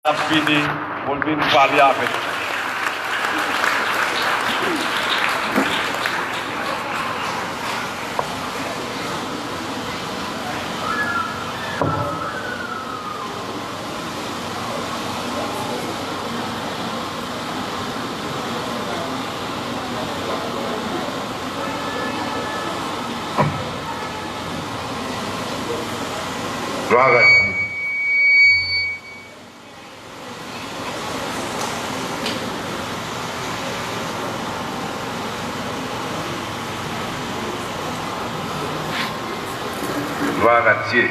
a fini pour venir parler avec. Gloire à Dieu. Gloire à Dieu.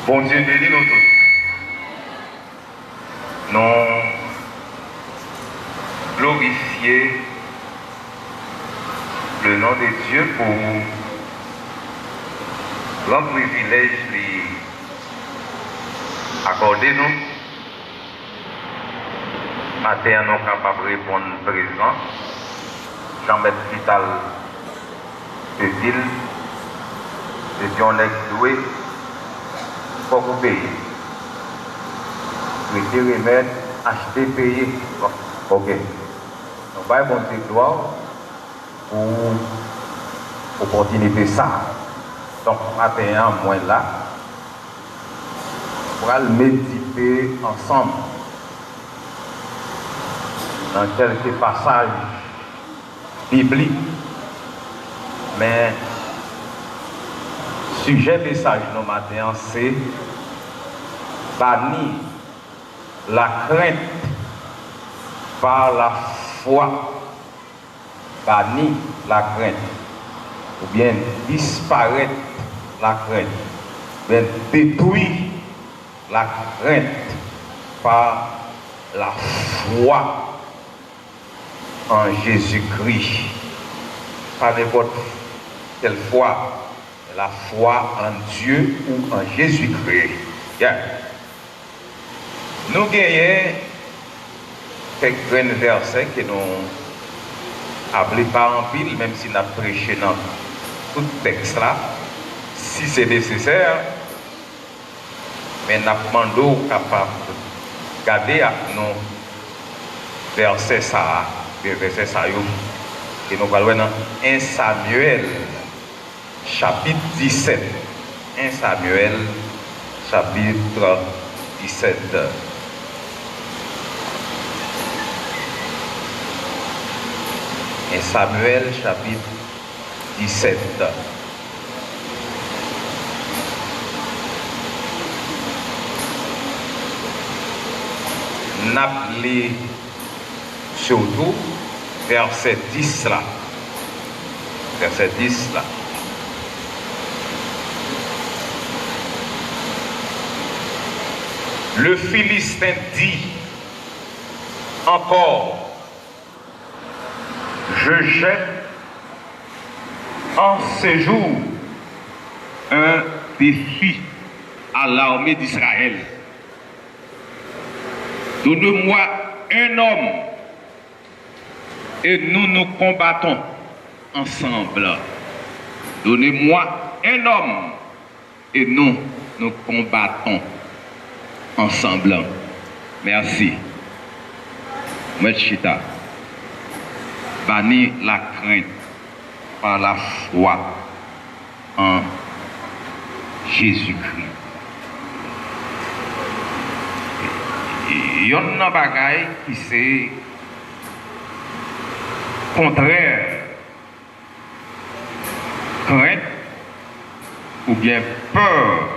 Bon Dieu, bénis nous tous. Nous glorifier le nom de Dieu pour grand privilège lui accorder nous. Matin, nous sommes capables de répondre présent. Jean-Baptiste Vital de ville. Et puis on est doué pour vous payer. Prêter, remettre, acheter, payer. Ok. On va bon Dieu gloire pour opportunité ça. Donc, matin, moi là, on va méditer ensemble dans quelques passages bibliques. Mais sujet message de matin, c'est bannir la crainte par la foi. Bannir la crainte. Ou bien disparaître la crainte. Ou bien détruire la crainte par la foi en Jésus-Christ. Pas n'importe quelle foi. La foi en Dieu ou en Jésus-Christ. Yeah. Nous gagnons quelques versets que nous appelons pas en pile, même si nous avons prêché dans tout texte là, si c'est nécessaire, mais nous avons capable de garder avec nous versets ça, et nous allons dans 1 Samuel. Chapitre 17. 1 Samuel, chapitre 17. 1 Samuel, chapitre 17. N'appelez surtout verset 10 là. Verset 10 là. Le Philistin dit encore, je jette en ce jour un défi à l'armée d'Israël. Donne-moi un homme et nous nous combattons ensemble. Donnez-moi un homme et nous nous combattons ensemble. Merci. Mechita. Bannir la crainte par la foi en Jésus-Christ. Il y a un bagage qui c'est contraire. Crainte ou bien peur.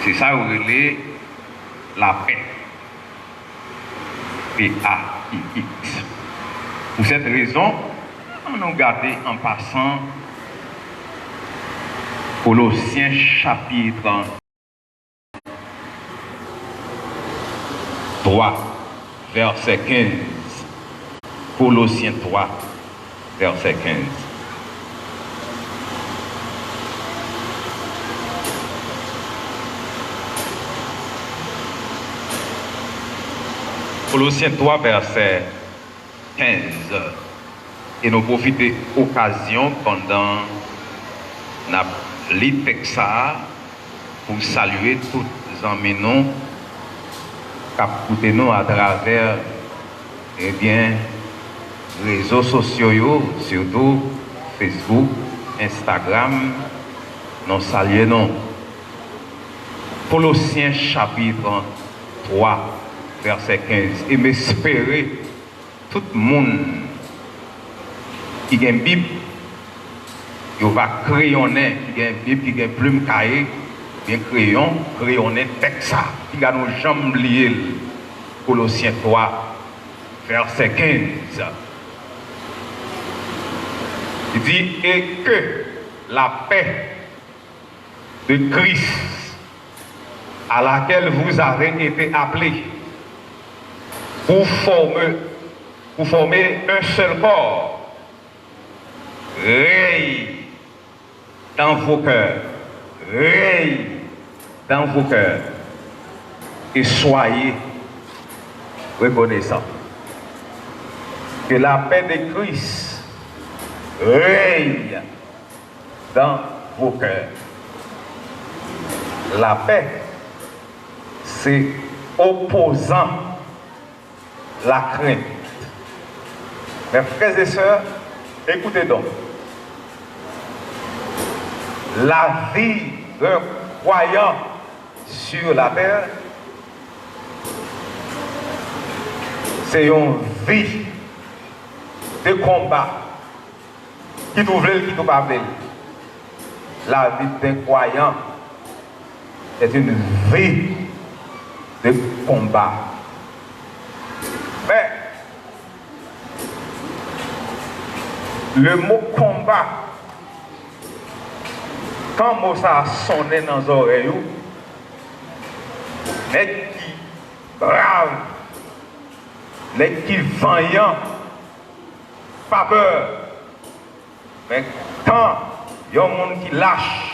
C'est ça où il est la paix. P-A-I-X. Pour cette raison, on a gardé en passant Colossiens chapitre 3, verset 15. Colossiens 3, verset 15. Colossiens 3, verset 15. Et nous profitons de l'occasion pendant la lit texte pour saluer toutes amis nous, qui écoutent nous à travers eh bien, réseaux sociaux, surtout Facebook, Instagram, nous saluons. Colossiens chapitre 3, verset 15. Et m'espérer tout le monde qui a une Bible, qui va crayonner, qui a une Bible, qui a une plume cahier, bien crayonner texte ça, qui a nos jambes liées. Colossiens 3, verset 15. Il dit, et que la paix de Christ, à laquelle vous avez été appelés, pour former un seul corps, règne dans vos cœurs, règne dans vos cœurs, et soyez reconnaissants. Que la paix de Christ règne dans vos cœurs. La paix, c'est opposant la crainte. Mes frères et sœurs, écoutez donc. La vie d'un croyant sur la terre, c'est une vie de combat. Qui nous veut, qui nous pas veut. La vie d'un croyant est une vie de combat. Mais le mot combat, quand mot ça a sonné dans les oreilles, n'est qui brave, n'est qui vaillant, pas peur. Mais quand il y a un monde qui lâche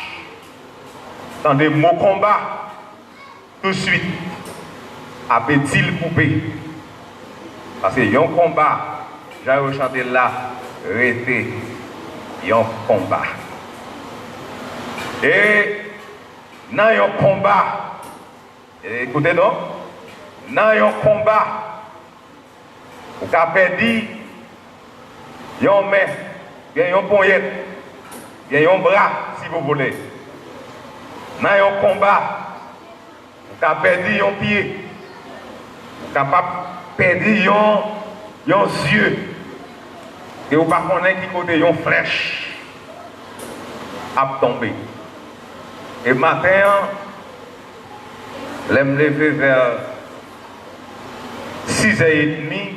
dans des mots combat, tout de suite, à petit le coupé. Parce qu'il y a un combat, j'ai rechanté là, rester, il y a un combat. Et dans un combat, écoutez donc, dans un combat, vous avez perdu, il y a un main, il y a un poignette, il y a un bras, si vous voulez. Dans un combat, vous avez perdu un pied, vous avez perdu un yeux, et vous ne connaissez pas qui côté une flèche a tombé. Et matin, je me lever vers 6h30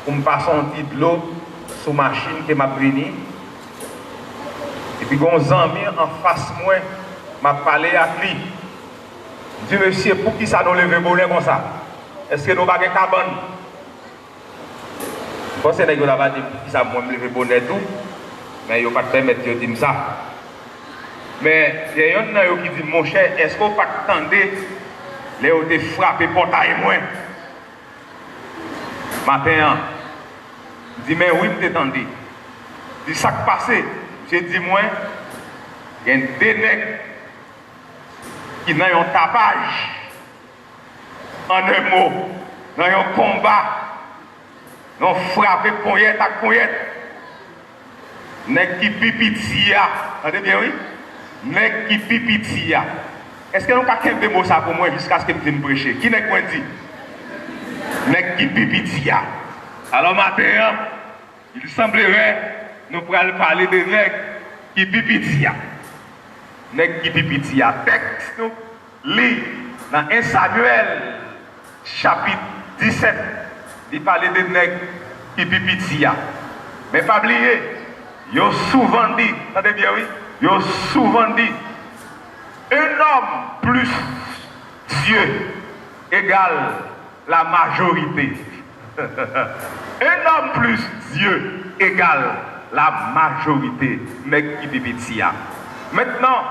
pour me passer un petit de l'eau sur la machine qui m'a pris. Et puis, un ami en face de moi m'a parlé à lui. Je dis, monsieur, pour qui ça nous lève bonnet comme ça? Est-ce que nous n'avons pas de cabane? Je pense que nous n'avons pas dit pour qui ça me lever bonnet tout, mais ils n'ont pas permettre de dire ça. Mais il y a un qui dit, mon cher, est-ce qu'on pas attendez les où te frappé portail moins? Matin, je dis, mais oui, je t'attendais. Je dis, ça qui passé? J'ai dit, moi, il y a un dénègre qui n'a un tapage, en un mot, dans un combat, dans frappé poignette à poignette. Nèg qui pipitia, entendez bien, oui? Nèg qui pipitia. Est-ce que nous avons quelques mots ça pour moi jusqu'à ce que je vienne prêcher? Qui n'est quoi dit? Nèg qui pipitia. Alors matin, il semblerait nous pourrions parler de nèg qui pipitia. Nèg qui pipitia. Texte nous lit dans 1 Samuel chapitre 17. Il parlait de nèg qui pipitia. Mais pas oublier, ils ont souvent dit, attendez bien oui, ils ont souvent dit, un homme plus Dieu égale la majorité. Un homme plus Dieu égale la majorité. Nèg qui pipitia. Maintenant,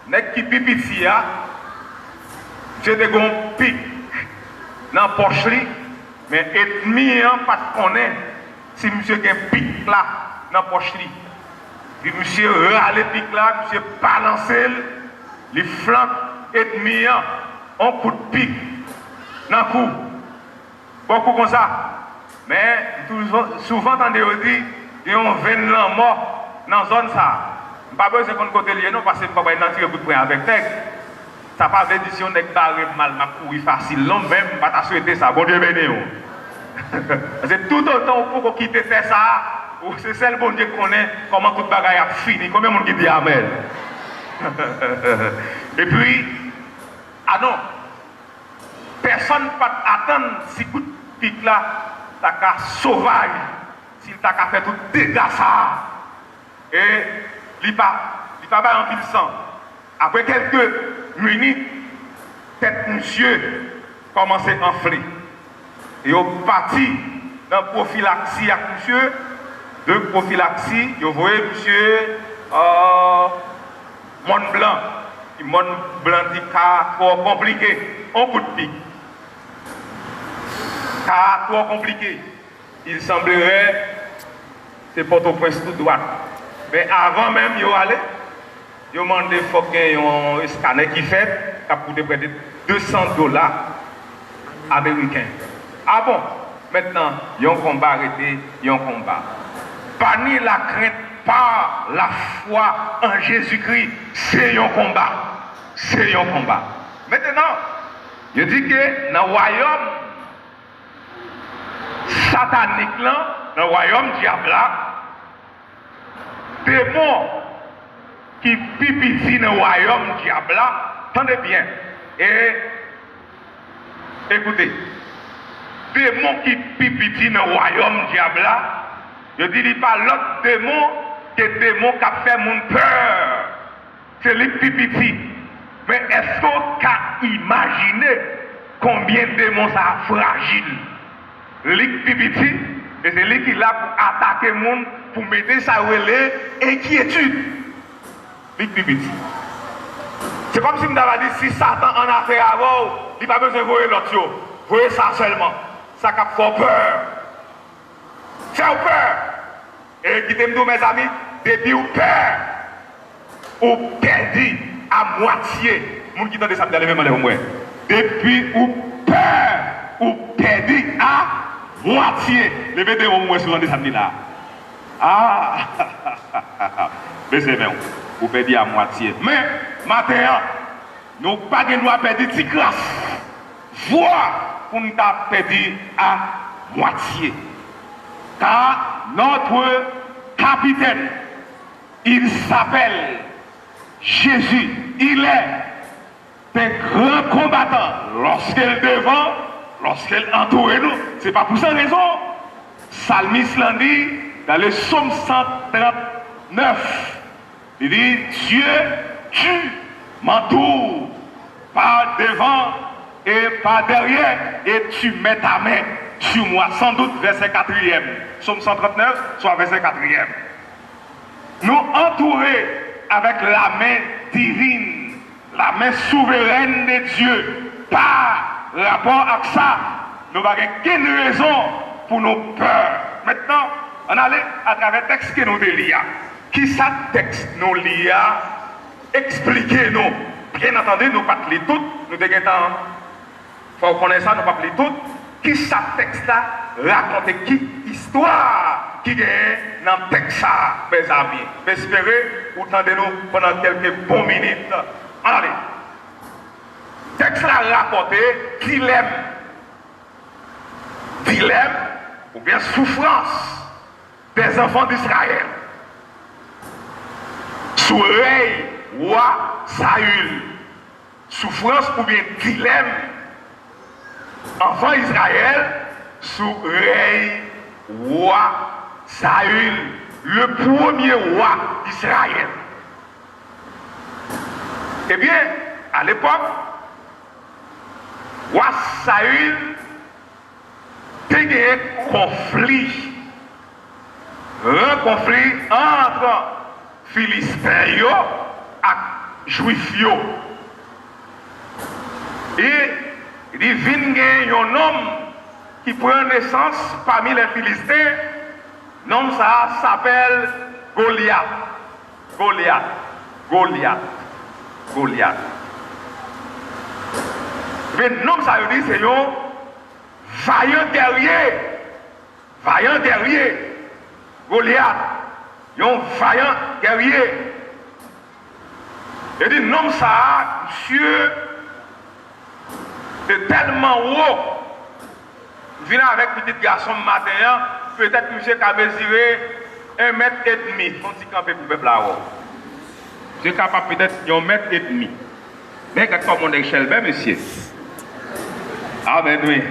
nèg qui pipitia, j'ai des gros pics dans la poche, mais ennemi n'a pas de connaître si monsieur a un pic là dans la poche. Puis monsieur râle pic là, monsieur balance les flancs ennemi un coup de pique dans le cou. Beaucoup comme ça. Mais souvent, on dit qu'il y a un veine mort dans la zone. Je ne pas besoin qu'on côté lié, non, parce que je ne peux pas tirer coup de poing avec tête. Ça pas veut dire si on est barré mal, m'a couru facile, non, même, pas ta souhaité ça. Bon Dieu béni. C'est tout autant pour quitter ça, ou c'est celle bon Dieu qui connaît comment toute bagaille a fini. Combien de monde qui dit Amen? Et puis, ah non, personne ne peut attendre si coup de pique là, t'as qu'à sauvage, s'il t'a qu'à faire tout dégâts ça. Et il pas en pile sang. Après quelques minutes, tête monsieur commence à enfler. Et au parti dans prophylaxie à monsieur, de prophylaxie, vous voyez monsieur Mont Blanc. Mont Blanc dit car trop compliqué, un coup de pique. Car trop compliqué. Il semblerait c'est Port-au-Prince tout droit. Mais avant même de aller, ils ont demandé qu'il y ait un scanner qui fait, qui a coûté près de $200 américains. Ah bon, maintenant, il y a un combat arrêté, il y a un combat. Banni la crainte par la foi en Jésus-Christ, c'est un combat. C'est un combat. Maintenant, je dis que dans le royaume satanique, dans le royaume diable, démons qui pipit dans le royaume diable, attendez bien. Et écoutez, démons qui pipit dans le royaume diable, je dis il pas l'autre démon que démon qui a fait mon peur. C'est les pipiti. Mais est-ce qu'on peut imaginer combien de démons ça fragile? Les pipiti, et c'est lui qui est là pour attaquer le monde, pour mettre ça relais inquiétude. Les pipiti. C'est comme si je m'avais dit si Satan en a fait avant, il n'a pas besoin de voir l'autre. Voyez ça seulement. Ça a fait peur. Faire peur. Et qui t'aime tous mes amis, depuis ou peur, ou perdu à moitié. Moun qui tente ça me lever moi. Depuis ou peur, ou perdu à moitié. Levez des mots sur le samedi là. Ah, mais c'est bien. Ou perdu à moitié. Mais maintenant, nous pas de droit perdre de grâce. Voir pour nous perdu à moitié. Car notre capitaine, il s'appelle Jésus. Il est un grand combattant. Lorsqu'il devant, lorsqu'il entoure nous, ce n'est pas pour cette raison. Psalmiste l'a dit dans le psaume 139. Il dit, Dieu, tu m'entoures par devant et par derrière et tu mets ta main sur moi. Sans doute verset 4e. Psaume 139, soit verset 4e. Nous entourer avec la main divine, la main souveraine de Dieu. Par rapport à ça, nous n'avons aucune raison pour nos peurs. Maintenant, on allait à travers le texte que nous lisons. Qui ça texte nous lit? Expliquez-nous. Bien entendu, nous ne pas lire tout. Nous devons faut connaître ça, nous ne pas lire tout. Qui ça texte là raconte qui histoire qui est dans le texte là, mes amis. J'espère vous tendez-nous pendant quelques bonnes minutes. Allez. Texte là raconte dilemme. Dilemme ou bien souffrance des enfants d'Israël. Sous règne roi Saül. Souffrance ou bien dilemme. Enfant Israël sous règne roi Saül, le premier roi d'Israël. Eh bien, à l'époque, roi Saül était un conflit entre Philistins et Juifs. Et il vient un homme qui prend naissance parmi les Philistins. Nom ça s'appelle Goliath. Mais nom ça veut dire c'est un vaillant guerrier. Vaillant guerrier. Goliath. Un vaillant guerrier. Il dit nom ça, monsieur, c'est tellement haut. Je viens avec petit garçon matin, peut-être que monsieur a mesuré 1,5 mètre. On dit qu'on peut peuple là-haut. Je suis capable peut-être 1,5 mètre. Mais quand on est échelle, ben monsieur. Ah ben oui.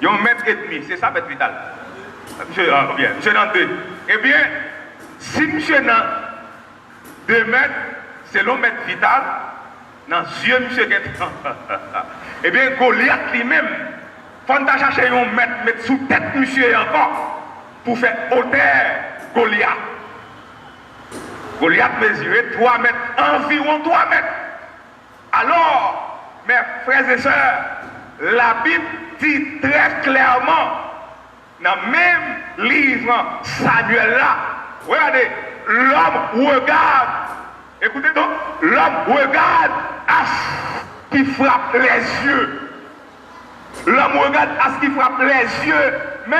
1,5 mètre, c'est ça, être vital. Monsieur, bien, monsieur dans 2. Eh bien, si monsieur dans 2 mètres, c'est l'homme mètre vital, dans les yeux, monsieur, eh bien, Goliath lui-même, il faut chercher un mètre, mettre sous tête, monsieur, encore, pour faire hauteur Goliath. Goliath mesurait 3 mètres, environ 3 mètres. Alors, mes frères et sœurs, la Bible dit très clairement, dans le même livre Samuel là, regardez, l'homme regarde, écoutez donc, l'homme regarde à ce qui frappe les yeux. L'homme regarde à ce qui frappe les yeux, mais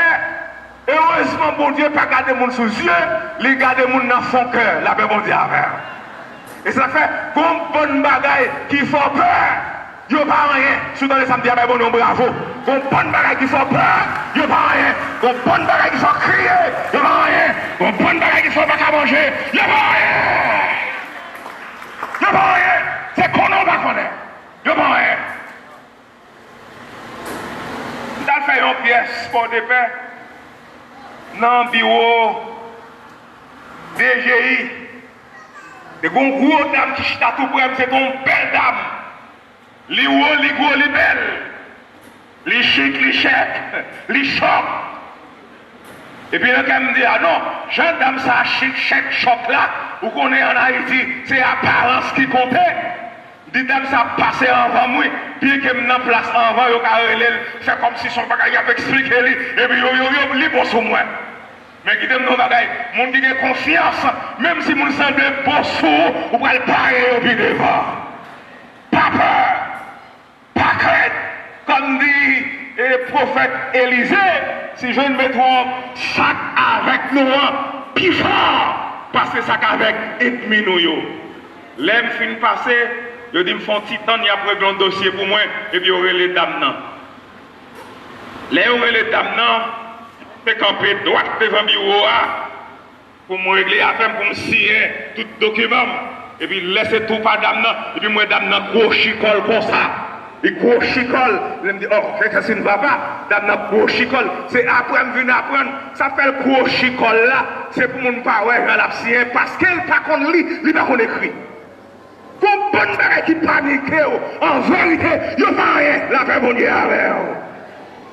heureusement, bon Dieu, pas garder mon sous les yeux, il garde mon dans son cœur, la paix, bon Dieu, avec. Et ça fait comme bonne bagaille qui fait peur. Yo pas rien. Sous dans les samedis, bon non, bravo. Comme bonne bagaille qui fait peur. Yo pas rien. Comme bonne bagaille qui fait crier. Yo pas rien. Comme bonne bagaille qui fait pas manger. Yo pas rien. Yo pas rien. C'est qu'on on va connaître. Yo pas rien. T'as fait une pièce pour de paix dans le bureau DGI. De gon gros dame qui chita tout près, c'est une belle dame. Li haut, li gros, li belle. Li chic, li chèque, li choc. Et puis, elle me dit, ah non, jeune dame, ça chic, chèque, choc là, ou qu'on est en Haïti, c'est l'apparence qui comptait. Dit dame, ça passé avant moi, puis que me en place avant, yo fait comme si son bagage avait expliqué, et puis yo, li bon sur moi. Mais qui donne nos bagailles, mon qui a confiance, même si mon sang de beau sous, ou pas le parer au pied devant. Pas peur, pas crainte, comme dit le prophète Élisée, si je ne me trompe, chaque avec nous, plus fort, passer ça qu'avec ennemi nous. L'aime fin passé, je dis, me font titan, il y a un dossier pour moi, et puis il y aurait les dames. Les dames, camper droite devant le bureau pour me régler affaire, pour me signer tout document. Et puis laisser tout par dame. Et puis moi, dame, gros chicole comme ça. Et gros chicole. Je me dis, oh, c'est ne va pas. Dame, gros chicole. C'est après, je viens apprendre. Ça fait le gros chicole là. C'est pour mon pas, ouais, la signer. Parce qu'elle pas qu'on lit, il pas qu'on écrit. Comme bonne bagaille qui panique, en vérité, il n'y a pas rien. La paix, bon Dieu, avec.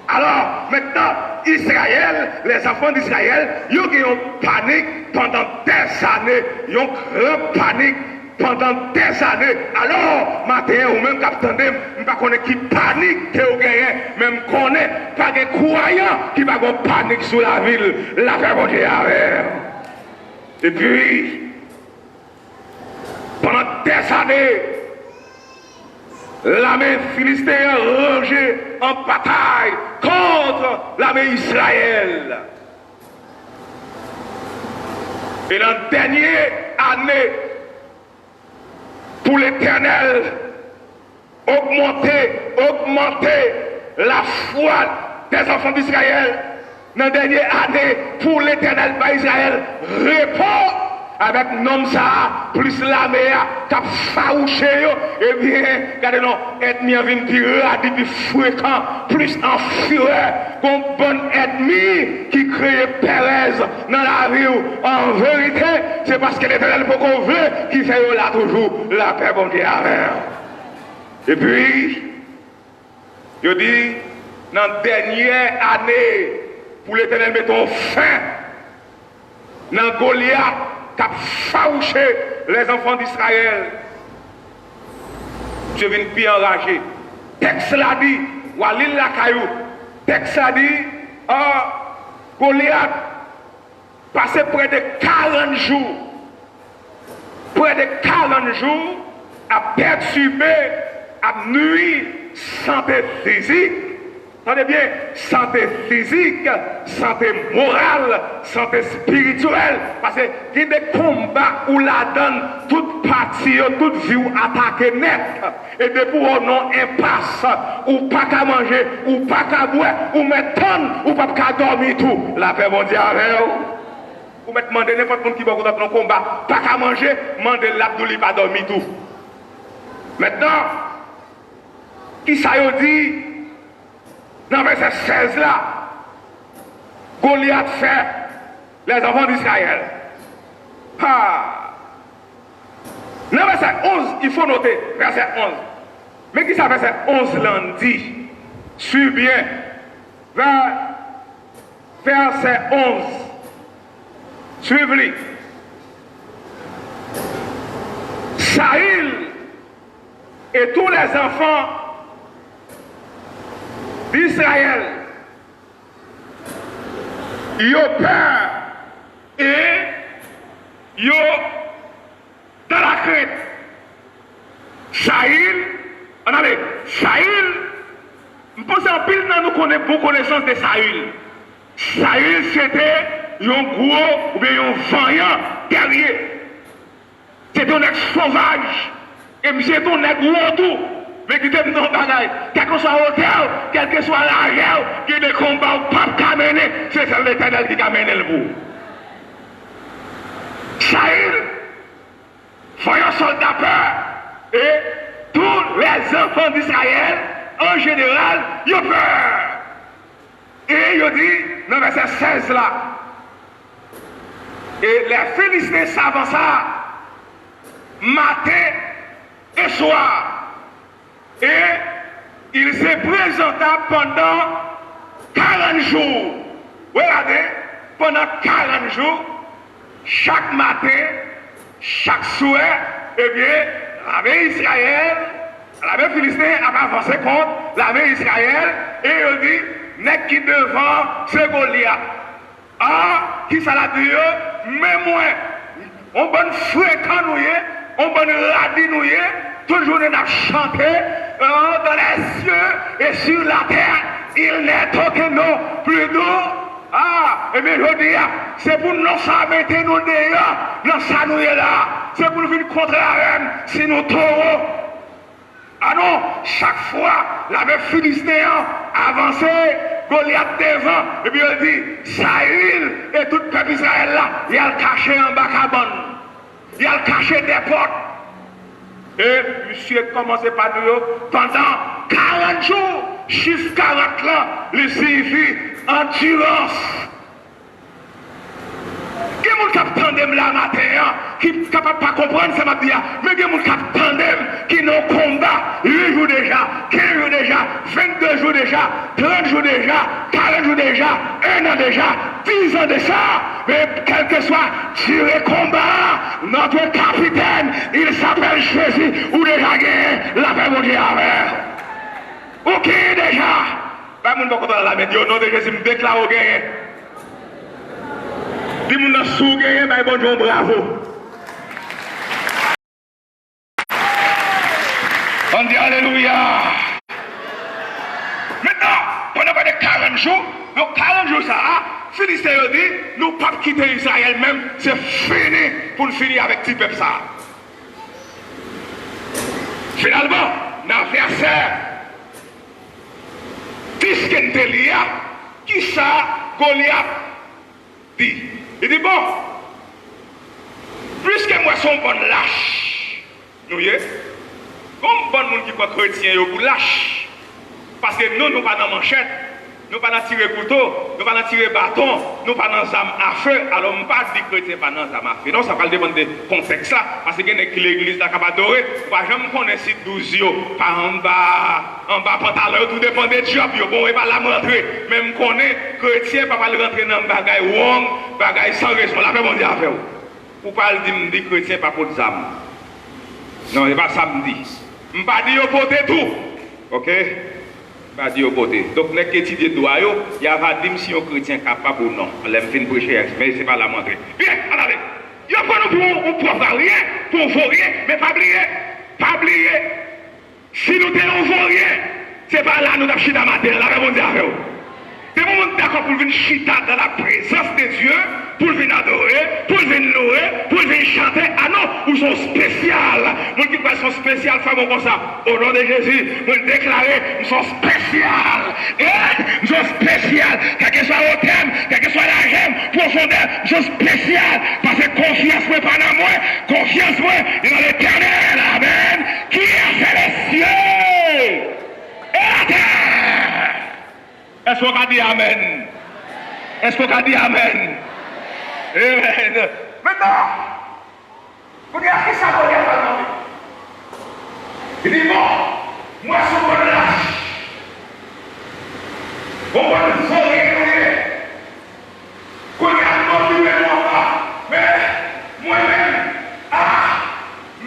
Alors, maintenant, Israël, les enfants d'Israël, ils ont eu panique pendant des années. Ils ont eu panique pendant des années. Alors, maintenant, ou même capitaine, je ne sais pas qui panique que vous gagnez, même qu'on n'est pas des croyants qui va avoir panique sur la ville. La paix bon Dieu avec. Et puis, pendant des années, l'armée philistéenne rangée en bataille contre l'armée Israël. Et dans la dernière année, pour l'Éternel, augmenter la foi des enfants d'Israël. Dans la dernière année, pour l'Éternel, par Israël, répond avec nom ça, plus l'armée qui a farouché, et bien, regardez-nous, ennemi vient plus rapide, plus fréquent, plus en fureur, comme bon ennemi qui crée Pérez dans la vie. En vérité, c'est parce que l'Éternel peut qu'on veut qui fait là toujours la paix, bon Dieu. Et puis, je dis, dans la dernière année, pour l'Éternel mettre fin, dans Goliath, qui a farouché les enfants d'Israël. Je viens bien enragé. Texte l'a dit, Walil la caillou. Texte a dit, Goliath passé près de 40 jours. Près de 40 jours à perturber, à nuire santé physique. Attendez bien, santé physique, santé morale, santé spirituelle. Parce que il y a des combats où la donne toute partie, toute vie attaquée net. Et depuis on non impasse, ou pas qu'à manger, ou pas qu'à boire, ou mettre ou pas qu'à dormir tout. La paix mondiale avec vous. Ou mettre demander n'importe qui va dans un combat, pas qu'à manger, demander l'abdouli pas dormir tout. Maintenant, qui ça y dit? Dans verset 16 là, Goliath fait les enfants d'Israël. Dans verset 11, il faut noter, verset 11. Mais qui ça verset 11 là dit? Suis bien. Verset 11. Suivez-le. Saül et tous les enfants d'Israël, ils ont peur et ils ont dans la crainte. Saül, on allait, Saül, je pense en pile, nous connaissons beaucoup connaissance de Saül. Saül, c'était un gros ou bien un vaillant guerrier. C'était un ex sauvage. Et c'était un ex gros tout. Mais qui t'aime dans le bagaille, quel que soit l'hôtel, quel que soit la guerre, qu'il y ait des combats ou pas qu'à mener, c'est celle l'Éternel qui a mené le bout. Saül, voyant soldat peur, et tous les enfants d'Israël, en général, ils ont peur. Et il dit, dans le verset 16 là, et les Philistins s'avancent matin et soir. Et il s'est présenté pendant 40 jours. Regardez, pendant 40 jours, chaque matin, chaque soir, eh bien, l'armée Israël, l'armée Philistin a avancé contre l'armée Israël, et il dit, n'est qui devant ce Goliath. Ah, qui ça l'a dit, mais moi, on bonne fréquent nous, on bonne radis nous, toujours nous a chanté dans les cieux et sur la terre, il n'est aucun nom plus d'eau. Ah, et bien je dis, c'est pour nous ça mettre nous dehors, dans ça nous est là, c'est pour nous venir contre la reine, si nous taureaux. Ah non, chaque fois, l'armée philistéen avançait, Goliath devant, et puis il dit, Saül et tout le peuple Israël là, il a le caché en bas cabane, il a le caché des portes. Et monsieur commencé par nous pendant 40 jours, chiffre 40 là, il signifie endurance. Il y a des gens qui attendent la matin, qui ne sont pas comprendre ça, mais il y a des gens qui attendent, qui n'ont combat 8 jours déjà, 15 jours déjà, 22 jours déjà, 30 jours déjà, 40 jours déjà, 1 an déjà, 10 ans déjà. Mais quel que soit tiré combat, notre capitaine, il s'appelle Jésus, ou déjà gagné, la paix mondiale avec. Ok déjà. Pas mon bon contre la météo, non de Jésus me déclare au gagné. Dis mon sous gagné, mais bon Dieu, bravo. On dit alléluia. Maintenant, pendant 40 jours, donc 40 jours ça, Philistin dit, nous ne pouvons pas quitter Israël même, c'est fini pour finir avec ce peuple ça. Finalement, dans le verset 10 qui ça Goliath dit. Il dit bon, puisque moi suis un bon lâche, nous y est, comme bon monde qui croit chrétien, vous lâche, parce que nous pas dans manchette. Nous ne pas dans tirer couteau, nous ne pas dans tirer bâton, nous ne pas dans armes à feu. Alors, on ne pas dire que chrétien pas dans armes à feu. Non, ça va dépendre du contexte là. Parce que l'église là capable d'adorer, on ne va jamais connaître si 12 par en bas pantalon, tout dépend des jobs. Bon, et pas la rentrer. Même connaît chrétien, pas le rentrer dans le bagaille wrong, bagaille sans raison. La même on dit à faire. Ou pas le dire chrétien pas pour des armes. Non, c'est pas ça me dit. Je ne pas dire porter tout. Ok? Pas dire au côté. Donc, les qui étudient le droit, il y a pas de si un chrétien capable ou non. On l'aime fin prêcher, mais ce n'est pas la montrer. Bien, allez. Il y a pas nous pour rien, pour vaut rien, mais pas oublier. Pas oublier. Si nous ne vaut rien, c'est pas là nous avons chita matin, là, on dit avec vous. C'est pour nous d'accord pour venir chita dans la présence de Dieu, pour venir adorer, pour venir louer, pour venir chanter. Ah non, nous sommes spécial. Nous qui sont spécial, faisons comme ça. Au nom de Jésus, nous déclarer, nous sommes spécial. Nous sommes spécial. Quel que soit le thème, quel que soit la gemme, profondeur, nous sommes spécial. Parce que confiance, moi, pas dans moi, confiance, moi, dans l'éternel. Amen. Qui a fait les cieux et la terre? Est-ce qu'on a dit Amen? Est-ce qu'on a dit Amen? Amen. Maintenant, vous dites à qui ça va dire? Il dit bon, moi je suis bon là. On va nous voler. Qu'on y a un autre pas. Mais moi-même,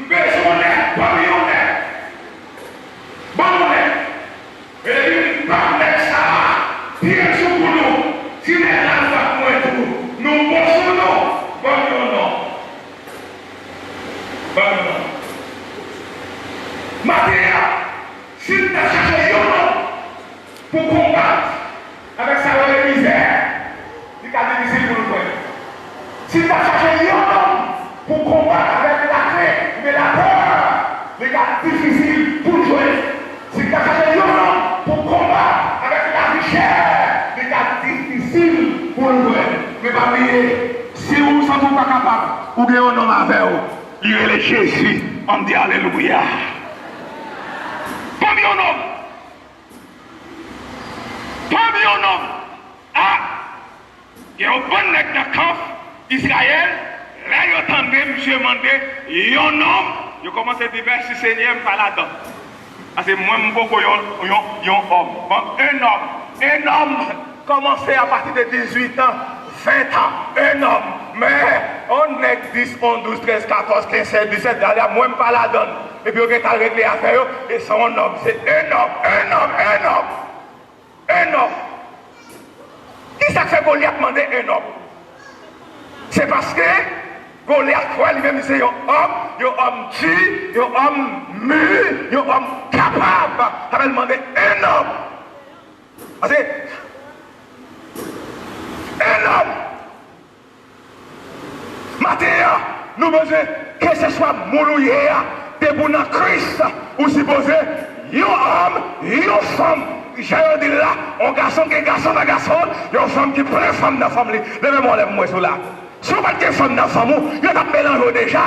besoin d'aide, pas millionnaire. Bon, et une bande ça, bien sûr pour nous. Si les gens ne moins tout, nous bossons non. Bon non. Mathéa, si tu as cherché un homme pour combattre avec sa misère, il est difficile pour nous. Si tu as cherché un homme pour combattre avec la crainte, mais la peur, il est difficile pour jouer. Si tu as cherché un homme pour combattre avec la richesse, il est difficile pour jouer. Mais pas oublier, si vous ne sont pas capables, ou bien un homme avec vous, il est Jésus, on dit Alléluia. Combien un homme? Combien un homme? Ah, il y a un bon nec dans le camp Israël, là il entendait monsieur demander, un homme, il commence à dire, si Seigneur me parle là-dedans. Parce que moi, je suis un homme. Bon, un homme commençait à partir de 18 ans, 20 ans, un homme. Mais on est 10, 11, 12, 13, 14, 15, 16, 17, d'ailleurs, moi, je ne parle pas là-dedans. Et puis, on a réglé l'affaire, et c'est un homme. C'est un homme. Qui ça fait Goliath demander un homme? C'est parce que Goliath, lui-même, c'est un homme tué, un homme mûr, un homme capable. Ça veut demander un homme. Parce que un homme. Maintenant, nous besoin que ce soit mouloué, debout dans Christ, ou supposé, un homme, une femme. J'ai dit là, un garçon qui est garçon, une femme qui prend femme dans la famille. Levez-moi, lève-moi sur là. Si vous n'avez pas de femme dans la famille, vous avez mélangé déjà.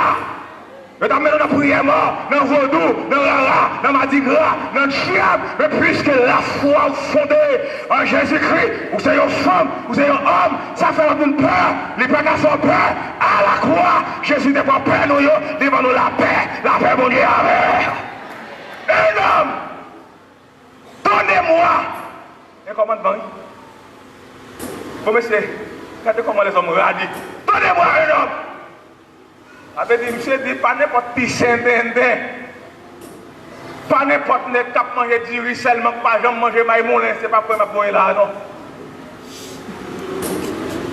Vous avez mélangé dans la prière, dans le vaudou, dans la dans ma digra, dans le chiab. Mais puisque la foi fondée en Jésus-Christ, vous êtes une femme, vous êtes un homme, ça fait une peur. Les pas qu'à faire peur. À la croix, Jésus n'est pas peur, nous, devant nous la paix, mon Dieu, avec. Un homme, donnez-moi un commandement. Vous regardez comment les hommes radis. Donnez-moi un homme. Avait dit, monsieur, dit pas n'importe qui s'intendait. Pas n'importe qui cap manger du riz seulement, pas jamais manger maïmoulin, c'est pas pour moi là, non.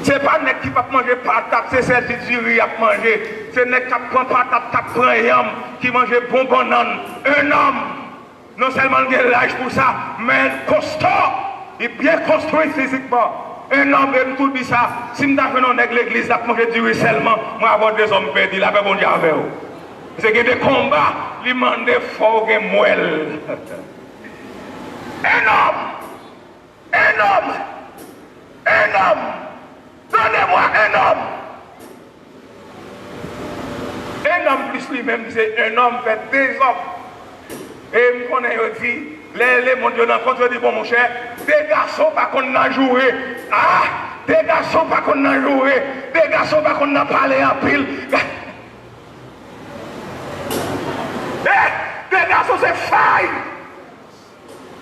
C'est pas n'importe qui va manger patate, c'est celle qui du riz à manger. C'est n'importe qui prend patate, qui prend yam, qui mange bon banane. Un homme, non seulement il a l'âge pour ça, mais costaud, il est bien construit physiquement. Un homme, et tout dit ça, si je suis l'église, je mange du riz seulement, moi, avoir des hommes perdus, la paix, bon Dieu, avec vous. C'est que des combats, ils demandent fort et moelle. Un homme, donnez-moi un homme. Un homme plus lui-même, c'est un homme fait des hommes. Et je connais aussi, les mon Dieu, rencontre, dit bon mon cher, des garçons pas qu'on a joué. Ah, des garçons pas qu'on a joué. Des garçons pas qu'on a parlé en pile. Des garçons c'est faille.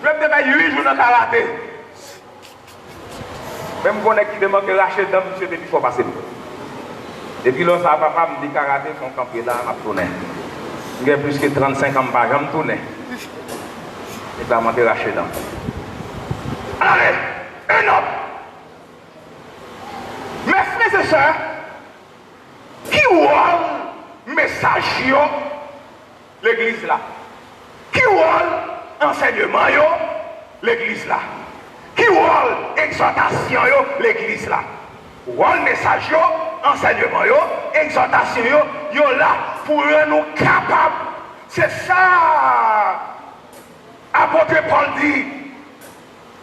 Je vais me faire 8 jours dans le karaté. Même si on est qui demande de lâcher dans monsieur, il faut passer. Et puis là, ça papa me dit karaté, son campier là, m'a tourné. Il y a plus que 35 ans, je vais me tourner. Et puis, je vais me lâcher dans. Allez, un homme. Mes frères et sœurs, qui ont message l'église là? Qui ont enseignement l'église là? Qui rôle exhortation yo l'église là? Rôle message yo, enseignement yo, exhortation yo là pour nous capables. C'est ça. Apôtre Paul dit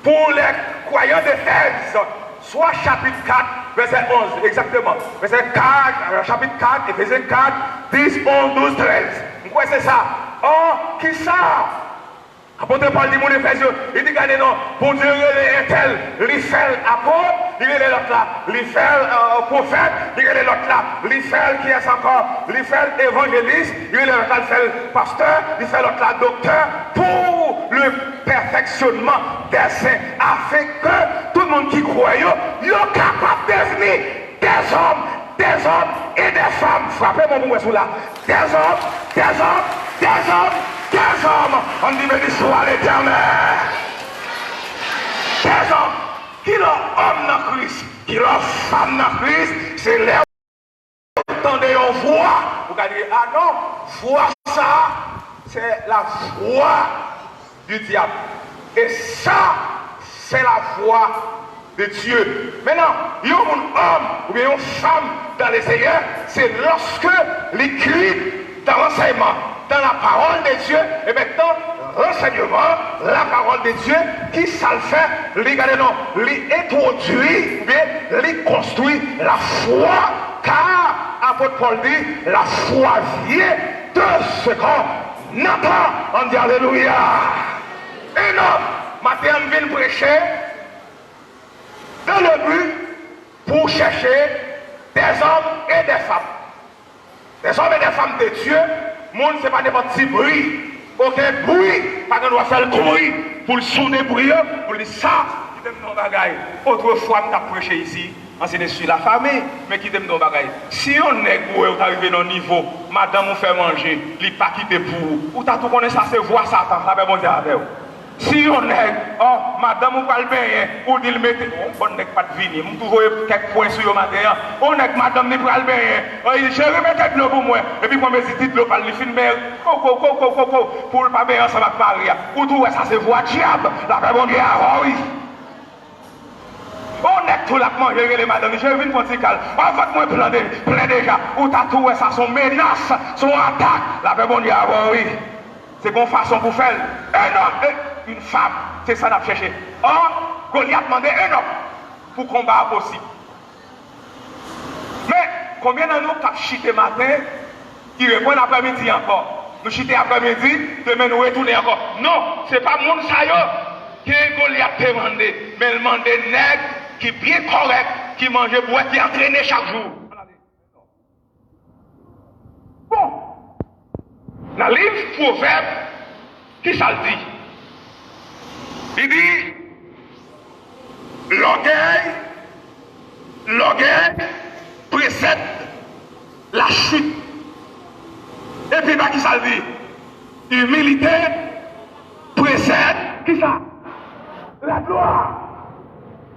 pour les croyants d'Éphèse, soit chapitre 4, verset 11, exactement. Verset 4, chapitre 4, Éphésiens 4, 10, 11, 12, 13. Pourquoi c'est ça? Oh, qui ça? Apôtre Paul dit, mon Éphésiens, il dit, regardez, non, pour Dieu, il est tel, il fait apôtre, il est l'autre là, il fait prophète, il est l'autre là, il fait qui est encore, il fait évangéliste, il est l'autre là, il fait pasteur, il fait l'autre là, docteur, pour le perfectionnement des saints, afin que tout le monde qui croit, il est capable de devenir des hommes et des femmes. Frappez mon mot là. Des hommes, on dit béni soit l'Éternel. Des hommes qui sont hommes dans Christ, qui sont femmes dans Christ, c'est les entendez une voix. Vous allez dire, ah non, voix ça, c'est la voix du diable. Et ça, c'est la voix de Dieu. Maintenant, il y a un homme ou bien une femme dans les Seigneurs, c'est lorsque les cris dans l'enseignement, dans la parole de Dieu, et maintenant, l'enseignement, la parole de Dieu, qui ça le fait, les introduit, ou bien les construit la foi, car, apôtre Paul dit, la foi vient de ce qu'on entend. On dit Alléluia. Et non, matin, on vient prêcher dans le but pour chercher des hommes et des femmes. Des hommes et des femmes de Dieu, le monde, ce n'est pas n'importe quel bruit. Aucun bruit, pas qu'on doit faire le bruit pour le sonner bruit, pour le ça, qui t'aime dans le bagaille. Autrefois, on a prêché ici, enseigné sur la famille, mais qui t'aime dans le bagaille. Si on est pour arriver dans le niveau, madame vous fait manger, il n'est pas quitté pour vous, ou t'as tout connaît ça, c'est voir Satan, ça va bon dire avec vous. Si on est, oh, madame, ou pas le bien, ou dit le mettez, on n'est pas de venir, on trouve quelques points sur le matin, on est que madame n'est pas le bien, je remets de l'eau pour moi, et puis moi, je dis de l'eau, je filme, pour le pas bien, ça va parler, ou tout ça, c'est voix diable, la paix, bon Dieu, oui. On est tout là pour manger les madames, je viens pour calme, avant que moi plein déjà, ou t'as tout ça, son menace, son attaque, la paix, bon Dieu, oui. C'est une façon pour faire un homme et une femme. C'est ça qu'on a cherché. Or, Goliath demandait un homme pour combattre possible. Mais combien de nous qui chité matin, qui répondent après-midi encore? Nous chité après-midi, demain nous retournons encore. Non, ce n'est pas mon saillot que Goliath demandé, mais il demandait des nègres qui sont bien corrects, qui mangent bois, qui entraînent chaque jour. Bon. Dans le livre Proverbe, qui ça le dit? Il dit, l'orgueil précède la chute. Et puis, qui ça le dit? Humilité précède, qui ça? La gloire.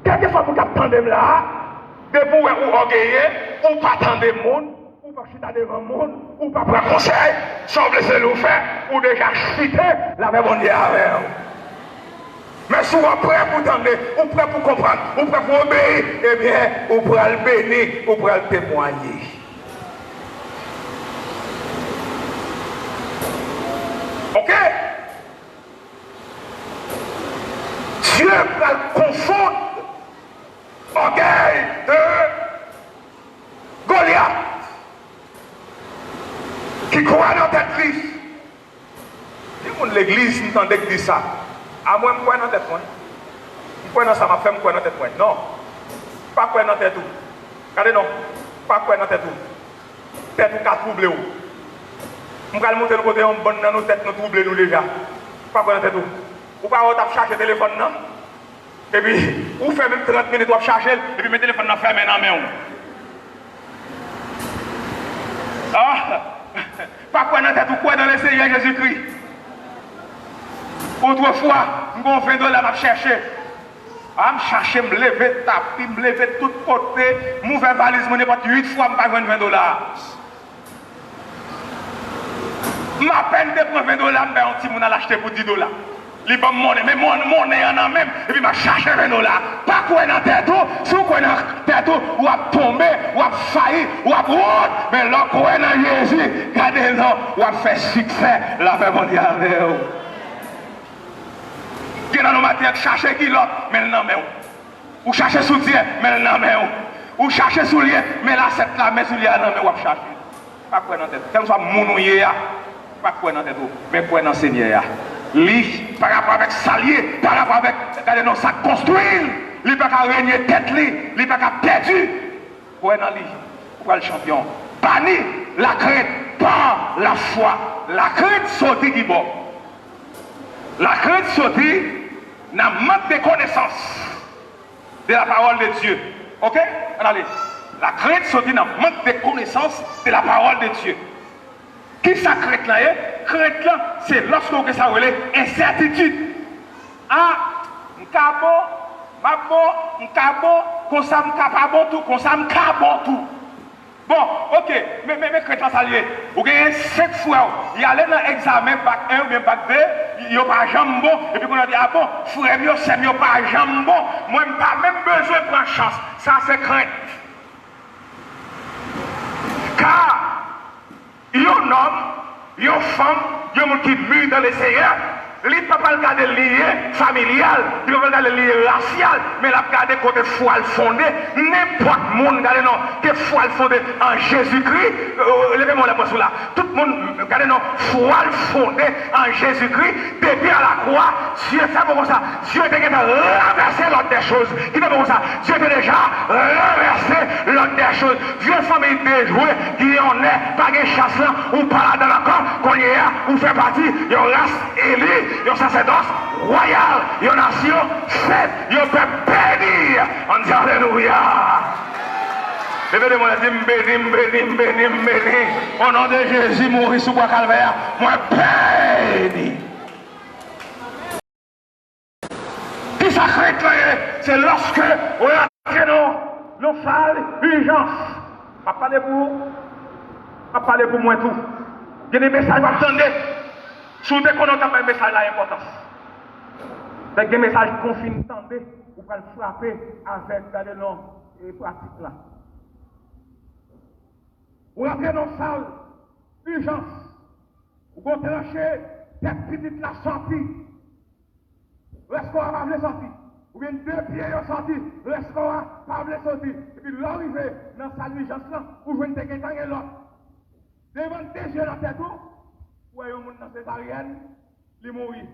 Quelquefois, vous attendez là, de vous ou orgueilleux, ou pas attendre le monde, ou pas chuter devant le monde, ou pas prendre conseil, sans blesser nous faire, ou déjà chuter, la même on dit avec vous. Mais si vous êtes prêt pour tendre, ou prêt pour comprendre, ou prêt pour obéir, eh bien, vous pourrez le bénir, vous pourrez le témoigner. Ok? Dieu va confondre l'orgueil de Goliath, qui croit dans tête Christ. Dis-moi l'église, nous entendons dire ça. À moi, je crois dans tête moi. Je crois dans ça, ma femme, je crois dans tête moi. Non. Pas croire dans tête tout. Regardez non. Pas croire dans tête tout. Tête ou qu'à troubler ou. Je vais monter le côté en bonne dans nos têtes, nous troubler nous déjà. Pas croire dans tête tout. Ou pas, on charger le téléphone, non? Et puis, ou fait même 30 minutes, on charger, et puis, le téléphone dans fermé dans la main. Ah! Pas quoi dans tête ou quoi dans le Seigneur Jésus-Christ. Autrefois, je vais $20 à chercher. Je me chercher, me lever, taper, me lever de tous côtés, m'ouvrir valise, je n'ai pas 8 fois, je ne vais pas $20. Ma peine de prendre $20, mais un petit monde à l'acheter pour $10. Il va monter, mais monter en même, et puis il va chercher nous là. Pas quoi dans tête, si vous quoi dans tête, ou à tomber, ou à faillir, ou à route, mais là, quoi dans Jésus, regardez-le, ou à faire succès, la paix mondiale avec vous. Qui dans nos matins, chercher qui l'autre, mais non, mais ou chercher soutien, mais non, mais ou chercher soulier, mais là, cette là, mais soulier, non, mais ou à chercher. Pas quoi dans tête, comme ça, mounouye, pas quoi dans tête, mais quoi dans Seigneur. Lui, par rapport avec Salier, par rapport avec, regardez-nous, ça construit, lui pas qu'à régner tête, lui pas qu'à perdu. Pour dans lui, pour le champion. Banni la crainte par la foi. La crainte sortit qui bon. La crainte sortit n'a manque de connaissance de la parole de Dieu. Ok? Allez. La crainte sortit n'a manque de connaissance de la parole de Dieu. Qui ça crainte là? Crainte là, c'est lorsque vous ça relève incertitude. Ah, m'cabo, m'cabo, comme ça m'capa bon tout, comme ça m'cabo tout. Bon, ok, mais crainte là ça lié. Vous avez 5 fois, il y a dans l'examen bac 1 ou bien bac 2, il n'y a pas jambe bon, et puis on a dit, ah bon, frère, c'est mieux pas jambe bon, moi je n'ai pas même besoin de prendre chance. Ça c'est crainte. Car, il y a un homme, il y a une femme, il y a un monde qui mue dans le Seigneur. Il ne peut pas regarder le lien familial, il ne peut pas regarder le lien racial, mais il a regardé côté foi fondé. N'importe qui regarde non, que foi fondé en Jésus-Christ. Levez-moi la main là. Tout le monde regarde non, foi fondé en Jésus-Christ. Depuis à la croix, Dieu fait comme ça. Dieu était déjà renversé l'autre des choses. Qui fait comme ça? Dieu était déjà renversé l'autre des choses. Dieu famille déjouée, qui en est, pas de chasse là, ou pas là dans la corps, qu'on y est, ou fait partie, il y a une race élue. Yon sacerdoce royale, yon nation faite, yon peut bénir. On dit alléluia. Levez-moi la dit béni. Au nom de Jésus, mourir sous bois calvaire, moi béni. Qui s'accrète c'est lorsque nous faisons urgence. Je vais parler pour moi tout. Il y a des messages à attendre. Si vous avez un message là importance, c'est un message confine, tendez, vous pouvez le frapper avec les pratiques là. Vous avez dans la salle, urgence, vous pouvez trancher, tête petite la sortie. L'escola va pas sortir. Ou bien 2 pieds sont sortis, l'escola va pas sortir. Et puis l'arrivée dans la salle d'urgence là, vous jouez un et l'autre. Devant 2 yeux dans la tête, vous voyez un monde dans césarienne, il mourit.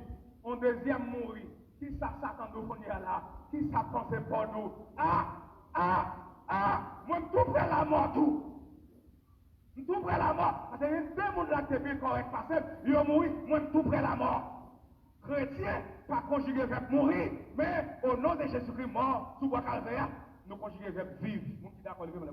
Un deuxième mourit. Qui ça Satan nous connaît là? Qui ça pense pour nous? Moi je tout près la mort tout. Je tout près la mort. Parce que y a 2 mondes là qui sont corrects parce que ils ont mouru, moi je tout près la mort. Chrétien, pas conjugué verbe mourir, mais au nom de Jésus-Christ mort, sous bois calvaire, nous conjuguons verbe vivre. Nous qui d'accord, vivre,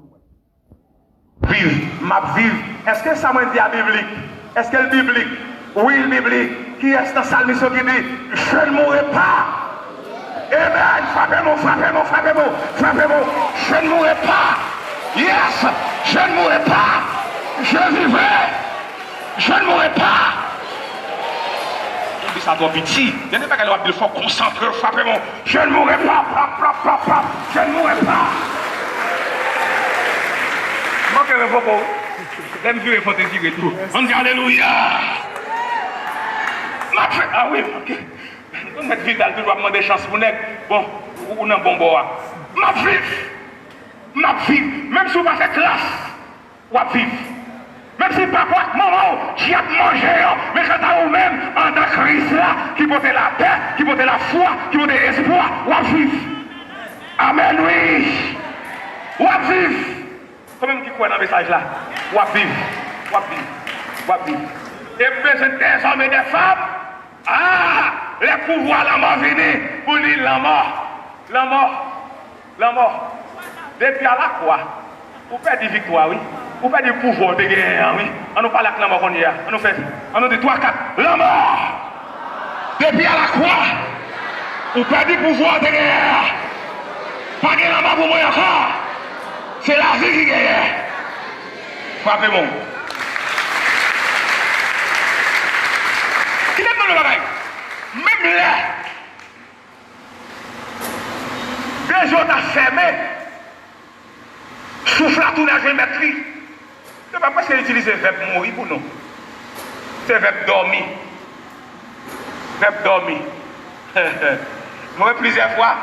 m'a vivre. Est-ce que ça m'a dit à biblique? Est-ce que le biblique? Oui, le biblique. Qui est dans sa mission qui dit je ne mourrai pas? Amen. Frappez-moi. Je ne mourrai pas. Yes. Je ne mourrai pas. Je vivrai. Je ne mourrai pas. Il dit ça doit petit. Il n'y a pas qu'elle faut concentrer. Frappez-moi. Je ne mourrai pas. Je ne mourrai pas. Manquez le propos. L'aime Dieu, il faut te dire tout. On dit alléluia. Ah oui, ok. On met Vidal, tu dois demander chance pour nous. Bon, ou non, bon, ma vie. Même si vous passez classe, ou à vivre. Même si papa, maman, qui a mangé, mais quand à vous-même, en tant que Christ là, qui porte la paix, qui porte la foi, qui porte l'espoir, ou à vivre. Amen, oui. Ou à vivre. Comment qui croit dans le message là? Ou à vivre. Et besoin des hommes et des femmes. Les pouvoirs la mort venir pour dire la mort. Depuis à la croix, vous faites des victoires, oui. Vous faites des pouvoirs de guerre, oui. On nous parle avec la mort qu'on y a. On nous dit 3, 4. La mort. Depuis à la croix, vous faites des pouvoirs de guerre. Pas de la mort pour moi encore. C'est la vie qui gagne. Frappez-moi. Qui est dans le bagage? même là, deux autres ont fermé, souffle à tout la je mettre lui. C'est pas parce qu'il utilise le verbe mourir pour nous. C'est le verbe dormir. Verbe dormir. Moi, plusieurs fois,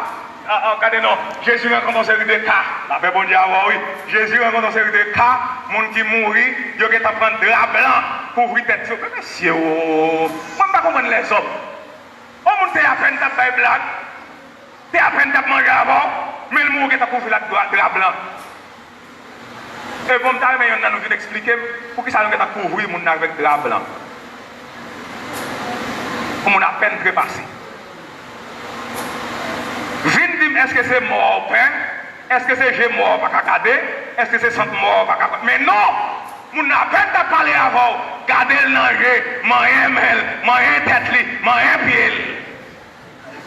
regardez, non, Jésus rencontre une série de cas. La paix, bon Dieu, oui. Jésus rencontre une série de cas. Moun qui mourit, il y a qui prendre drap blanc pour ouvrir tête. Mais monsieur, moi, je ne pas comprendre les hommes. On monte à peine ta taille blague. Tu à peine ta manger avant, mais le mourit qui t'a couvert la drap blanc. Et bon, tu as nous expliquer pour qui ça nous a couvert mon avec drap blanc. Pour mon à peine trépassé. Est-ce que c'est mort au pain? Est-ce que c'est j'ai mort pas cacader? Est-ce que c'est sant mort pas cacader? Mais non! Mon n'a pas parlé avant. Gardez le danger, moyen mel, moyen tête li, moyen pied.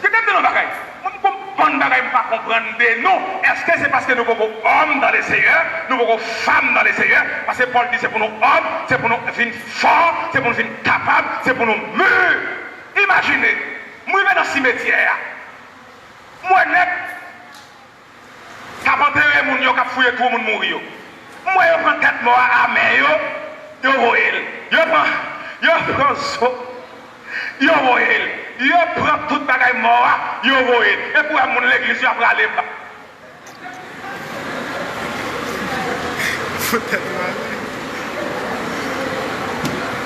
C'est comme de nos bagailles. On ne peut pas comprendre de nous. Est-ce que c'est parce que nous sommes hommes dans les seigneurs, nous sommes femmes dans les seigneurs? Parce que Paul dit c'est pour nous hommes, c'est pour nous venir forts, c'est pour nous venir capables, c'est pour nous mûrs. Imaginez, moi je vais dans le cimetière. Moi, net, quand on enterre les gens, qui fouillent tout le monde mourir. Moi, je prends tête mort à main, je vois il. Je prends so, je vois il. Je prends toute bagaille mort, je vois il. Et pour mon l'église, je vais aller là.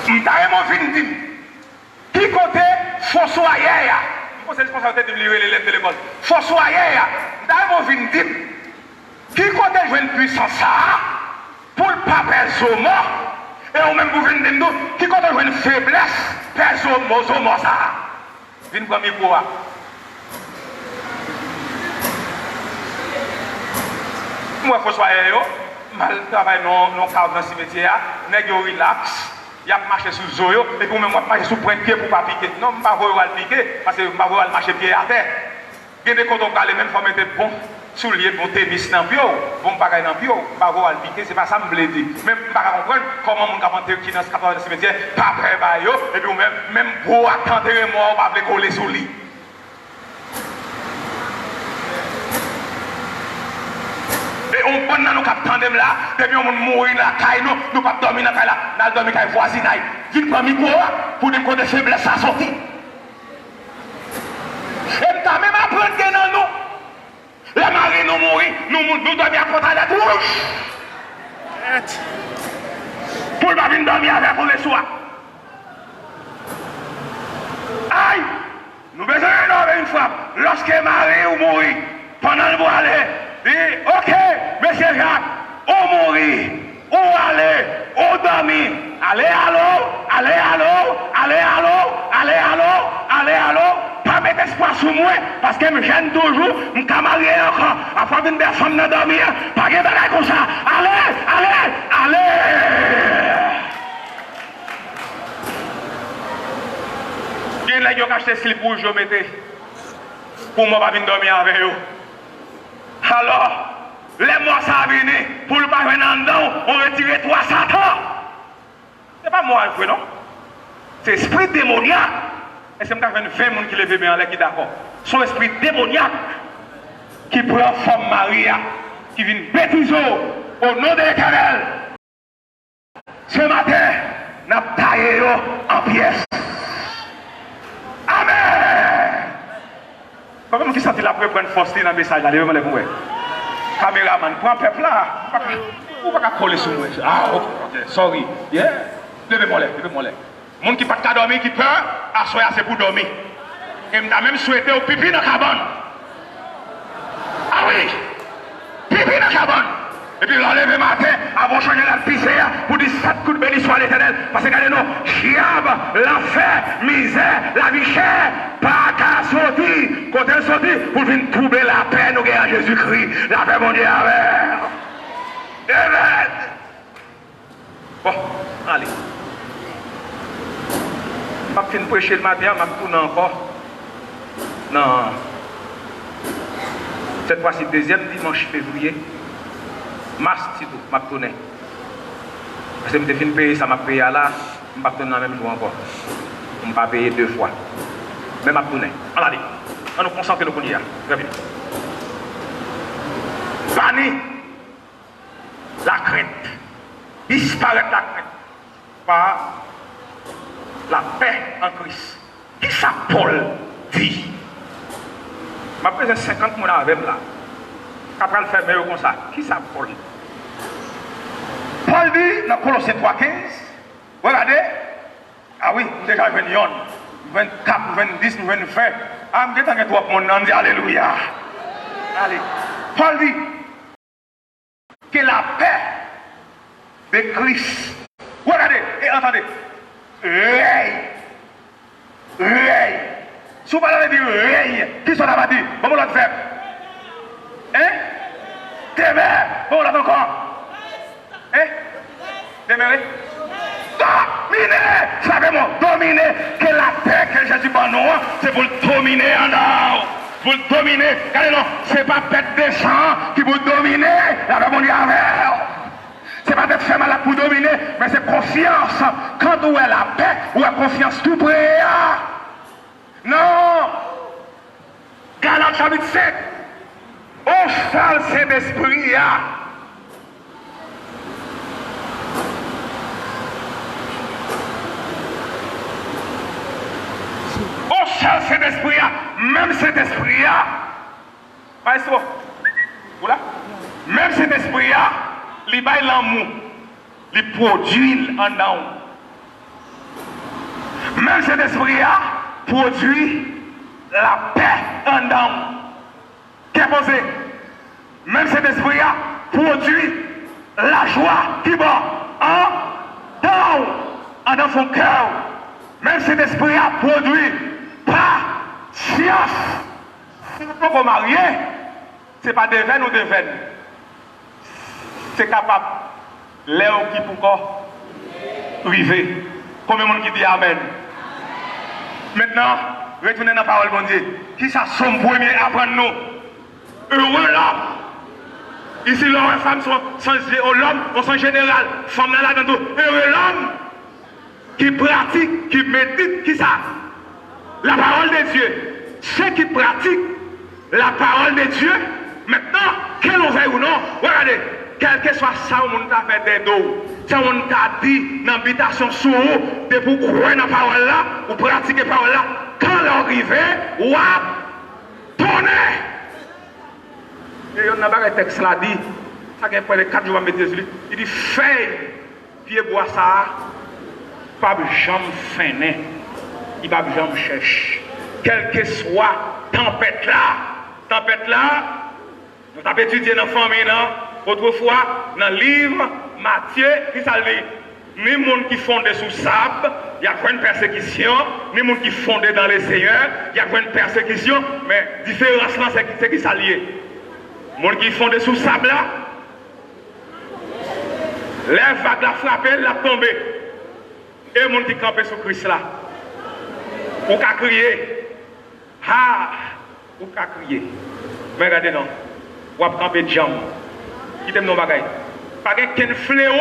Je vais dire, qui côté fossoyeur? C'est responsabilité de lire les lettres de l'école. Fossoyeur, d'ailleurs, je viens dire, qui côté jouer une puissance ça pour le pape Zomo, et on même vous venez de nous, qui côté jouer une faiblesse, Zomo ça. Viens pour me voir. Moi, Fossoyeur, mal travail dans le cimetière, nèg yo relax. Il a marché sous Zoyo, et puis même moi marcher sous point de pied pour ne pas piquer. Non, je ne vais pas piquer, parce que je ne vais pas marcher pied à terre. Il y a des côtés où les mêmes fois mettre bon souliers, bon tennis dans le pied, bon bagage dans le pied, je ne vais pas piquer, ce n'est pas ça que je veux dire. Même je ne vais pas comprendre comment mon capteur qui est dans le cimetière, pas prêt à et puis même pour attendre mort, on va coller sous lui. Et on prend dans nos capteurs là, depuis on mourir dans la caille, nous ne pouvons pas dormir dans la caille là, nous allons dormir dans la voisine. Viens prendre micro pour nous connaître faiblesse à sortir. Et nous avons même appris que dans nous, la marée nous mourit, nous dormons à côté de la touche. Pour ne pas venir dormir avec pour le soir. Aïe! Nous besoin de dormir une fois. Lorsque la marée ou mourit, pendant le bois aller. Et, ok, monsieur Jacques, on mourit, on aller, on dormir, allez allô, pas mettre espoir sur moi, parce que je gêne toujours, je me marier encore, afin qu'une personne ne dormir, pas de bagaille comme ça, allez. Bien là, ils ont acheté slip rouge, je mettais, pour moi, pas venir dormir avec eux. Alors, les mois ça vient pour le pas venir en dedans, on retire 3 Satan. Ce n'est pas moi, non? C'est l'esprit démoniaque. Et c'est quand 20 personnes qui lèvent bien en l'air qui d'accord. Son esprit démoniaque qui prend forme Maria, qui vient bêtiser au nom de l'Éternel. Ce matin, nous avons taillé en pièces. Amen. Comment qui sentit la preuve prendre force dans le message là, levez-moi les mains. Caméraman, prends un peuple là. Vous ne pouvez pas coller sur moi. Ah, ok, sorry. Yeah. Levez-moi les. Les gens qui ne peuvent pas dormir, qui peuvent, assoyer assez pour dormir. Et je même souhaité au pipi dans la cabane. Ah oui, pipi dans la cabane. Et puis l'enlever matin, avant de changer la piscine, pour dire 7 coups de béni soit l'Éternel. Parce que regardez-nous, diable, l'enfer, misère, la vie chère, pas qu'à sortir. Quand elle sortit, pour venir troubler la paix, nous gagnons Jésus-Christ. La paix, mon Dieu, avec. Amen. Bon, allez. Je vais finir prêcher le matin, je vais tourner encore. Non. Cette fois-ci, deuxième dimanche février. Mars, c'est tout, je vais tourner. Parce que je vais payer ça, je vais payer là, je vais tourner dans le même jour encore. Je ne vais pas payer 2 fois. Même à tourner. Allez, on nous concentre nous qu'on y a. Bienvenue. Banni la crainte. Disparaître la crainte. Par la paix en Christ. Qui ça Paul dit? Ma présence 50 mois avec là. Après le faire meilleur comme ça. Qui ça Paul? Paul dit dans Colossiens 3:15. Regardez. Ah oui, déjà 21, 24, 20, 20. Ah, je vais tout le monde dit Alléluia. Allez. Paul dit que la paix de Christ. Regardez et entendez. Règne. Si vous parlez de règne, qui sont là-bas dit? Bon, l'autre verbe. Hein? Témère. Bon, l'autre encore. Hein? Témère. Dominer, savez-moi, dominer, que la paix que Jésus va nous, c'est pour le dominer en nous. Pour le dominer, car non, c'est pas bête des gens qui vous dominer, la paix mondiale avec. C'est pas d'être fait malade pour dominer, mais c'est confiance. Quand où est la paix, où est confiance tout près. Non. Galates chapitre 7. Au seul Saint-Esprit. Au seul Saint-Esprit. Même Saint-Esprit. Pas ça. Voilà. Même Saint-Esprit. Il baille l'amour, il produit en nous. Même cet esprit produit la paix en nous. Qu'est-ce que c'est? Même cet esprit produit la joie qui va dans son cœur. Même cet esprit produit patience. Si vous pouvez vous marier, ce n'est pas des veines ou des veines. C'est capable, Léo qui pourquoi privé. Combien de monde qui dit Amen? Maintenant, retournez dans la parole de Dieu. Qui ça son premier apprendre nous? Heureux l'homme. Ici, l'homme et femme sont l'homme, on sont général. Femme là dans tout. Heureux l'homme qui pratique, qui médite, qui ça? La parole de Dieu. Ceux qui pratiquent la parole de Dieu, maintenant, qu'elle en veut ou non, regardez. Quel que soit ça, on a fait des dos. Ça, on a dit dans l'habitation sous vous, de pour croire dans la parole là, ou pratiquer la parole là, quand l'arrivée, ou à tourner. Et on a pas un texte là dit, ça qui est pour les 4 jours à mettre dessus, il dit, feuille, pied bois ça, pas jamais fainé, il va jamais chercher. Quelle que soit tempête là, nous avons étudié dans la famille là. Autrefois, dans le livre, Matthieu, qui ça dit? Ni les gens qui fondent sous sable, il y a une persécution, ni les gens qui fondent dans les seigneurs, il y a une persécution, mais la différence là, c'est qui s'allie. Les gens qui fondent sous sable là, les vagues la frappent, la tombent. Et les gens qui campent sous Christ là, ou qu'à crier, ou qu'à crier. Mais regardez non, ou à camper de jambes. Qui t'aime nos bagailles. Pas qu'un fléau.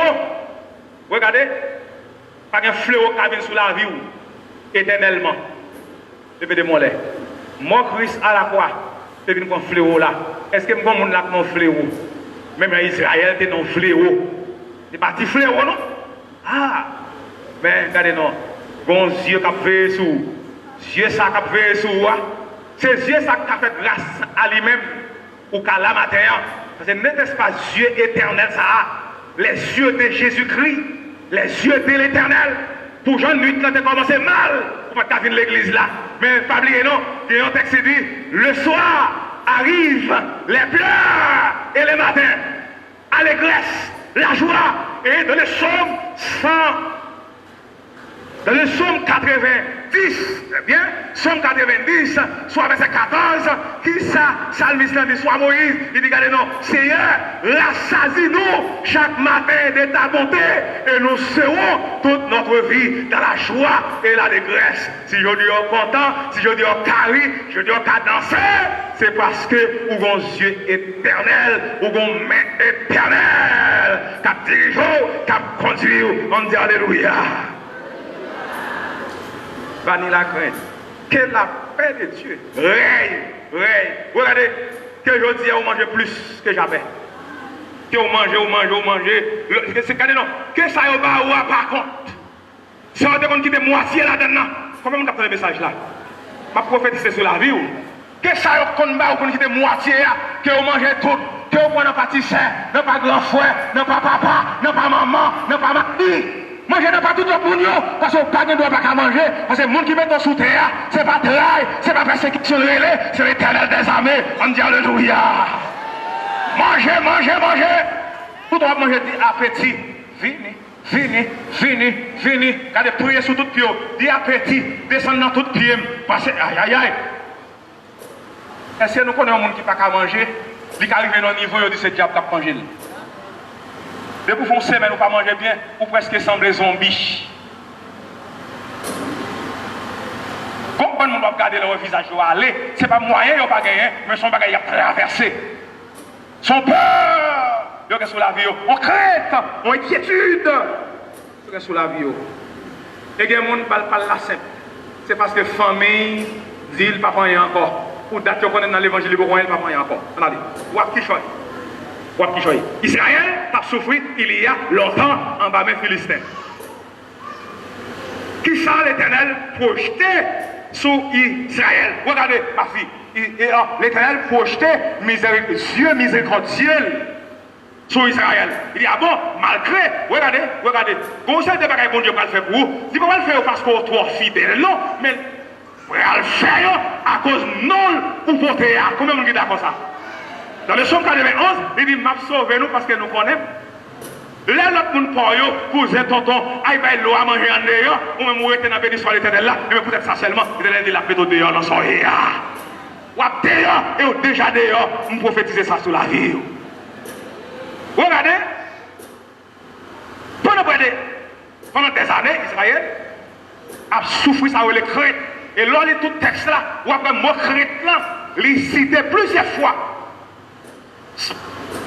Regardez. Pas qu'un fléau qui vient sur la vie éternellement. Depuis des mollets. Moi, Christ à la croix, c'est un fléau là. Est-ce que je monde là non fléau? Même en Israël, c'est non fléau. C'est pas petit fléau, non? Ah! Mais regardez, non. Bon Dieu qui a fait sur. Dieu ça qui a fait sur. C'est Dieu ça qui a fait grâce à lui-même. Ou qu'à la matin. Parce que n'est-ce pas Dieu éternel ça? Les yeux de Jésus-Christ, les yeux de l'éternel. Pour Jean nuit quand tu as commencé mal, pour pas venir l'église là. Mais pas oublier non, il y a un texte qui dit, le soir arrivent les pleurs et les matins, allégresse, la joie. Et dans le psaume 100, dans le psaume 90, bien, psaume 90, soit verset 14, qui ça, salmiste dit, soit Moïse, il dit, regardez non, Seigneur, rassasie-nous chaque matin de ta bonté, et nous serons toute notre vie dans la joie et la dégresse. Si je dis content, si je dis carré, je dis danser, c'est parce que nous avons Dieu éternel, nous avons main éternelle, qui dirige, qui conduit, on dit Alléluia. Banni la crainte. Que la paix de Dieu. Règne. Regardez, que je dis, on mange plus que jamais. Que on mange. C'est quand non. Que ça y va par contre. Si on te dit que moitié là-dedans, comment on capte le message là? Ma prophétie sur la vie. Que ça y va qu'on quitte moitié, que on mange tout, que on prend un pâtissier, non pas grand frère, non pas papa, non pas maman, non pas mamie. Manger n'a pas tout le pour nous, parce qu'on ne doit pas manger, parce que le monde qui met dans sous terre, c'est pas travail, c'est pas persécution, c'est l'éternel des armées. On dit alléluia. Mangez. Tout doit manger appétit. Fini. Regardez, priez sur tout pied. Dis appétit, descendre dans tout pied. Passez, aïe. Est-ce que nous connaissons un monde qui n'a pas manger? Il arrive dans le niveau, il dit c'est diable qui a mangé. Depuis qu'on semaine, nous pas manger bien, ou presque sembler zombie. Comment on doit regarder leur visage aller? Ce n'est pas moyen, ils n'ont pas gagné, mais son bagage a traversé. Son peur, ils sont sur la vie. On crainte, on inquiétude. Ils sont sur la vie. Et il y a des gens qui parlent la simple. C'est parce que la famille dit le papa y encore. Ou date qu'on est dans l'évangile, le papa y encore. Regardez, ou qui choisit. Israël a souffert il y a longtemps en bas des Philistins. Qui ça l'Éternel projeté sur Israël? Regardez, ma fille. L'Éternel projeté Dieu miséricordieux sur Israël. Il dit, ah bon, malgré, regardez, conseil de bagaille bon Dieu va le faire pour vous. Il ne va pas le faire parce qu'on est trop fidèle, non, mais il va le faire à cause non ou pour théâtre. Combien de gens d'accord ça? Dans le psaume 91, il dit, m'a sauvé nous parce que nous connaissons. Là, l'autre monde pour cousin, tonton, aïe, bah, l'eau à manger en dehors, ou même mourir dans la bénédiction de l'éternel là, et peut-être ça seulement, il dit, la fête au dehors, dans son héa. Ou à dehors, et déjà dehors, on prophétise ça sur la vie. Regardez, pendant des années, Israël a souffert ça les crêtes. Et là, tout texte là, ou après mot crête là, il cité plusieurs fois.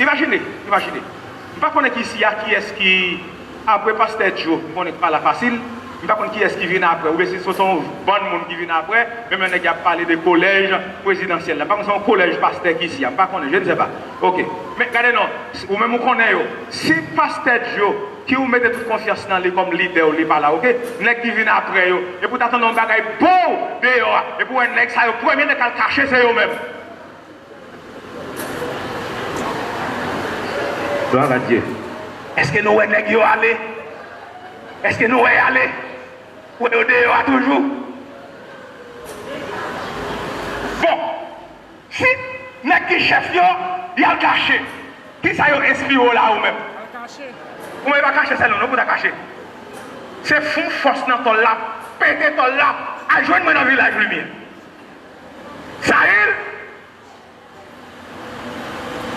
Imaginez. Je ne sais pas qui est-ce qui, après Pasteur Joe, on n'est pas la facile, je ne sais pas qui est-ce qui vient après, ou si ce sont bons gens qui viennent après, même on a parlé de collège présidentiel, pas comme c'est un collège pasteur qui ici, je ne sais pas. Ok. Mais regardez, non, ou même on connaît, si Pasteur Joe, qui vous mettez toute confiance dans lui comme leader, il pas là, ok? Nèg qui vient après, et pour t'attendre un bagage beau dehors, et pour un nèg, ça, le premier nèg à cacher, c'est eux-mêmes. Gloire à Dieu. Est-ce que nous sommes allés? Est-ce que nous sommes allés? Ou nous sommes toujours? Bon, si nous sommes chef, il y a le caché. Qui ça y est inspiré là ou même? Ou même pas cacher ça, non, pas cacher. C'est fou, force dans ton lap, péter ton lap, adjoigne-moi dans le village lumière. Saïl,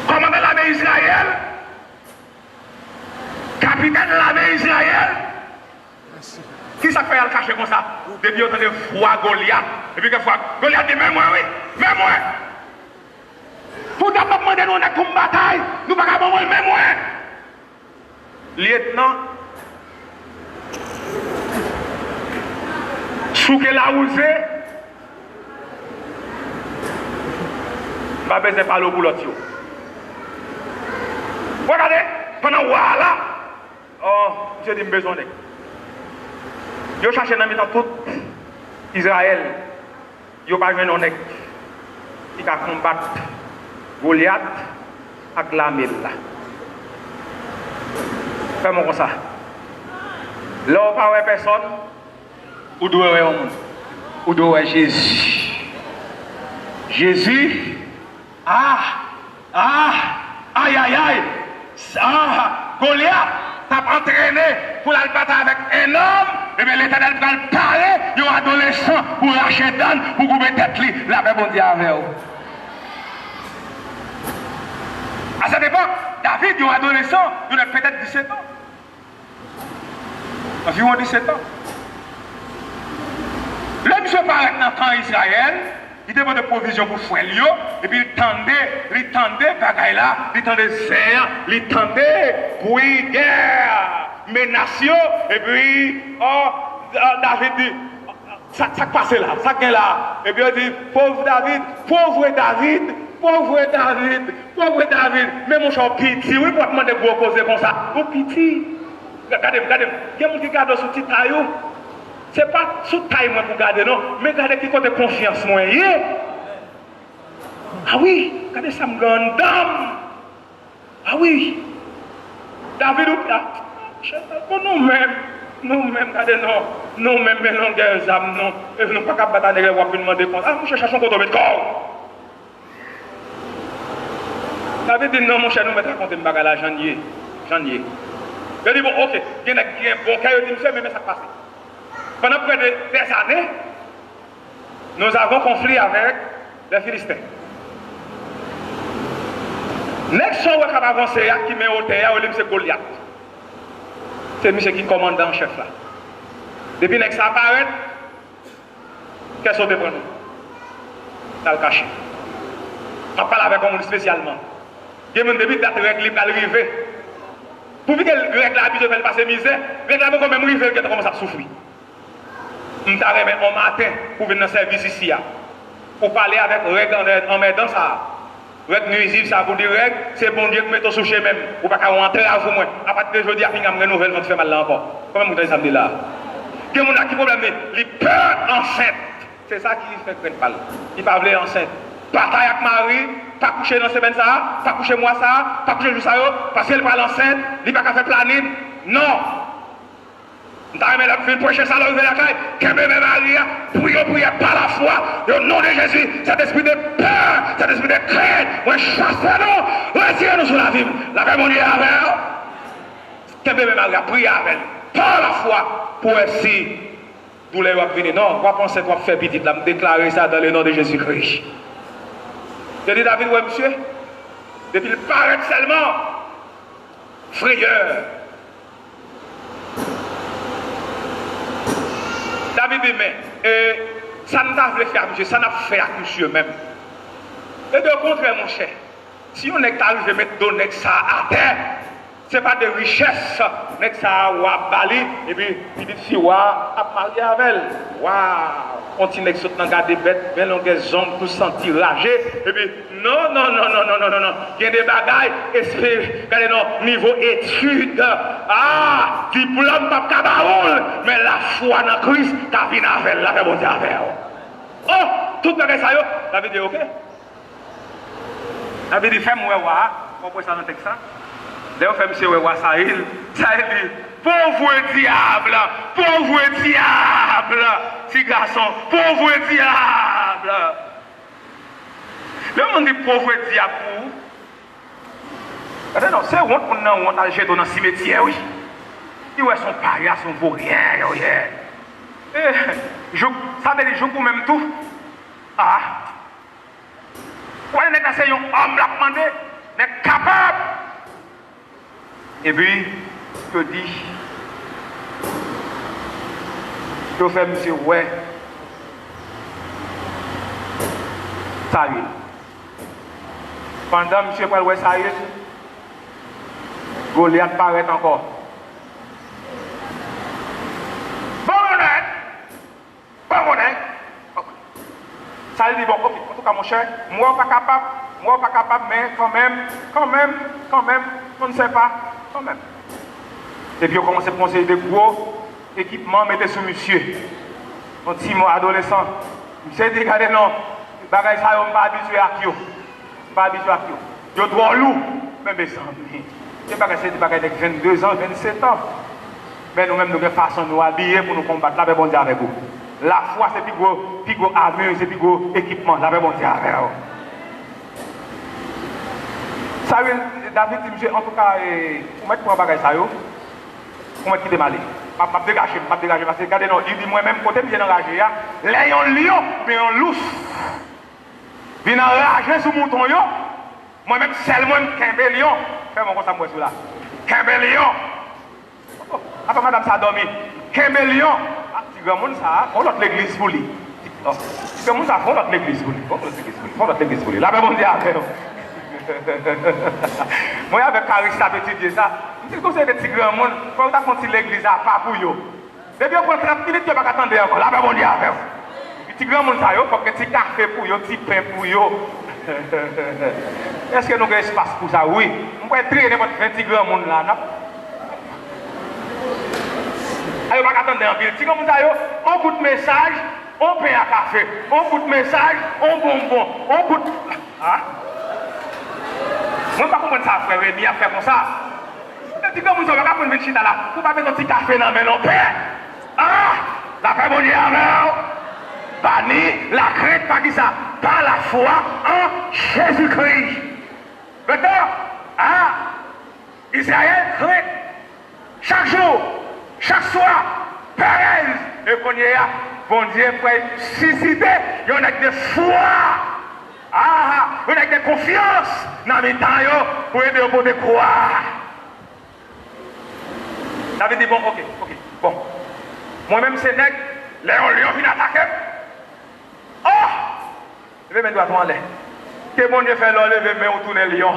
commandant de l'armée Israël, capitaine de l'armée Israël. Qui ça fait à le cacher comme ça? Depuis on a froid Goliath. Et puis que Goliath dit, mais moi, oui, mais moi. Pour d'abord demander nous, on a comme bataille. Nous ne pouvons pas mourir, mais moi. Lieutenant, sous que la osé, pas besoin de parler au boulot. Regardez, pendant voilà, oh, je dis besoin de. Je cherche dans tout Israël, je n'ai pas vu un homme qui a combattu Goliath avec l'armée là. Fais-moi comme ça. Là, on ne parle pas personne, ou doit avoir un monde. Ou doit avoir Jésus. Jésus, aïe, Goliath t'a entraîné pour la battre avec un homme, et bien l'Éternel va le parler, il y a un adolescent pour lâcher donne, pour couper tête, la paix bon Dieu avec vous. À cette époque, David, il y a un adolescent, il a peut-être 17 ans. Environ 17 ans. Le monsieur parlait dans le camp Israël, il demande de provision pour frère, et puis il tendait, bagaille là, il tendait serre, il tendait, bruit, guerre, menace, et puis, David dit, ça passe là, ça vient là. Et puis on dit, pauvre David, pauvre David, pauvre David, pauvre David. Mais mon cher pitié, oui, pour demander gros causer comme ça. Oh pitié. Regardez, il y a mon qui garde sous petit taillot. Ce n'est pas sous taille moi pour garder, non. Mais regardez qui côté confiance moi. Ah oui, regardez ça me grande dame. Ah oui. David ou là. Nous-mêmes, regardez, non. Nous-mêmes, mais non, des âmes, non. Et nous ne pouvons pas batailler, on va demander compte. Ah, mon cher, cherchons qu'on mettre corps. David dit non, mon cher, nous mettons compte de me bagarre là, j'en y ai. Je dis bon, ok, il y a un bon cas, je dis monsieur, mais ça passe. Pendant près de des années, nous avons conflit avec les Philistins. Next show qui a avancé, qui met au théâtre, c'est Goliath. C'est monsieur qui commande en chef là. Depuis que ça apparaît, qu'est-ce qu'on te prend nous? Ça le caché. On parle avec un spécialement. Il y a un début de règle libre à l'arrivée. Pour que le règle a habitué de passer misère, le règle a quand même arrivé qu'elle commence à souffrir. Je suis arrivé au matin pour venir dans le service ici. Pour parler avec le règle en mettant ça. Règle nuisible, ça pour dire règle, c'est bon Dieu qui met au souché même. Ou pas qu'à rentrer à vous, moi. À partir de aujourd'hui, il y a une nouvelle qui fait mal là encore. Comment vous avez ça là? Que mon qui problème, il peur enceinte. C'est ça qui fait que parle. Il parle enceinte. Bataille avec Marie, pas coucher dans semaine ça, pas coucher moi ça, pas coucher juste ça, parce qu'elle parle enceinte, il n'a pas faire planning. Non. Dans la fin, prochain ça, lever la caille, que bébé Maria, priez par la foi, au nom de Jésus, cet esprit de peur, cet esprit de crainte, moi chassez-nous, retirez-nous sur la vie, la paix mon Dieu avec elle. Que bébé Maria, priez avec elle, par la foi, pour essayer, vous les venir. Non, on va penser qu'on va faire petit, là, me déclarer ça dans le nom de Jésus-Christ. Je dis David, ouais monsieur, depuis le paraît seulement, frayeur. David dit, mais ça ne t'a fait faire, monsieur, ça n'a fait à monsieur même. Et de contraire, mon cher, si on est arrivé à mettre donner ça à terre, ce n'est pas de richesse, mais ça va bali, et puis il dit, si wa a marié avec elle. Waouh! Continue à sauter dans des bêtes, bien longues hommes pour sentir rager, et puis non. Il y a des bagailles, regardez non, niveau études, diplôme, pas cabaroul, mais la foi dans Christ, t'as vu avec elle, la bon Dieu avec elle. Oh, tout le ça, la vidéo, ok? La vidéo, fais-moi voir, on peut ça dans le texte. D'ailleurs, fait monsieur Wewa Sahil, ça dit, pauvre diable, petit garçon, pauvre diable. Le monde dit pauvre diable pour. Non, c'est honte pour nous, on a jeté dans le cimetière, oui. Il ouais son paria, son vaurien, ça veut dire, je vous même tout. Ah. Quand on est assez un homme, l'a demandé, on est capable. Et puis, je dis, je fais monsieur, ouais, ça y est. Pendant monsieur, ouais, ça y est, Goliath paraît encore. Bon honnête. Ça lui dit, bon, ok, en tout cas, mon cher, moi, pas capable, mais quand même, on ne sait pas. Quand même. Et puis on commence à penser des gros équipements, mettez sur monsieur. Un petit mot adolescent. Monsieur dit, regardez, non, bagay ça, on ne pas habitué à qui. Je dois loup, mais mes amis. C'est des bagages de 22 ans, 27 ans. Mais nous-mêmes, nous avons façon de nous habiller pour nous combattre. La paix bon Dieu avec vous. La foi, c'est plus gros armure, c'est plus gros équipement. La paix bon Dieu avec vous. Ça, David dit, monsieur, en tout cas, pour mettre pour un bagage, ça, pour mettre qui démarre. Je vais dégager, parce que regardez, non, il dit, moi-même, côté, je viens enrager, là, il y a un lion, mais un lousse. Il vient enrager sur mon mouton, moi-même, seulement, un lion. Fais-moi comme ça, moi, là. Un lion. Après, madame, ça a dormi. Un lion. Si grand monde, ça, on l'autre l'église pour lui. Si grand monde, ça, on l'autre l'église pour lui. On l'autre l'église pour lui. La paix, mon Dieu, après, moi, avec Carissa, j'ai étudié ça. Je dis que c'est des petits grands monde, il faut que tu l'église à pas pour eux. Depuis qu'on prend 30 minutes, tu vas pas attendre encore. Là, ben, on dit avec. Petit grand monde, il faut que petit café pour eux, petit pain pour eux. Est-ce que nous avons espace pour ça? Oui. On peut traîner votre petit grand monde là, non? Allez, on va attendre un peu. Petit grand monde, on goûte message, on pain à café. On goûte message, on bonbon. On goûte. Hein? Moi, je ne comprends pas ça, frère. Il a fait comme ça. Petit grand monde, on va prendre une chita là. Vous ne pouvez pas mettre un petit café dans le pain. Ah! La paix, bon Dieu, amen. Banni la crainte par qui ça? Par la foi en Jésus-Christ. Maintenant, hein? Israël craint chaque jour, chaque soir, pareil. Et qu'on y a, bon Dieu, pour susciter, il y en a de foi. Il y en a de confiance dans les temps pour aider au de croire. David dit bon, ok, bon. Moi-même, c'est nègre, Léon vient attaquer. Oh! Je vais mettre droit en l'air. Que mon Dieu fait lever, mais on tourne lion.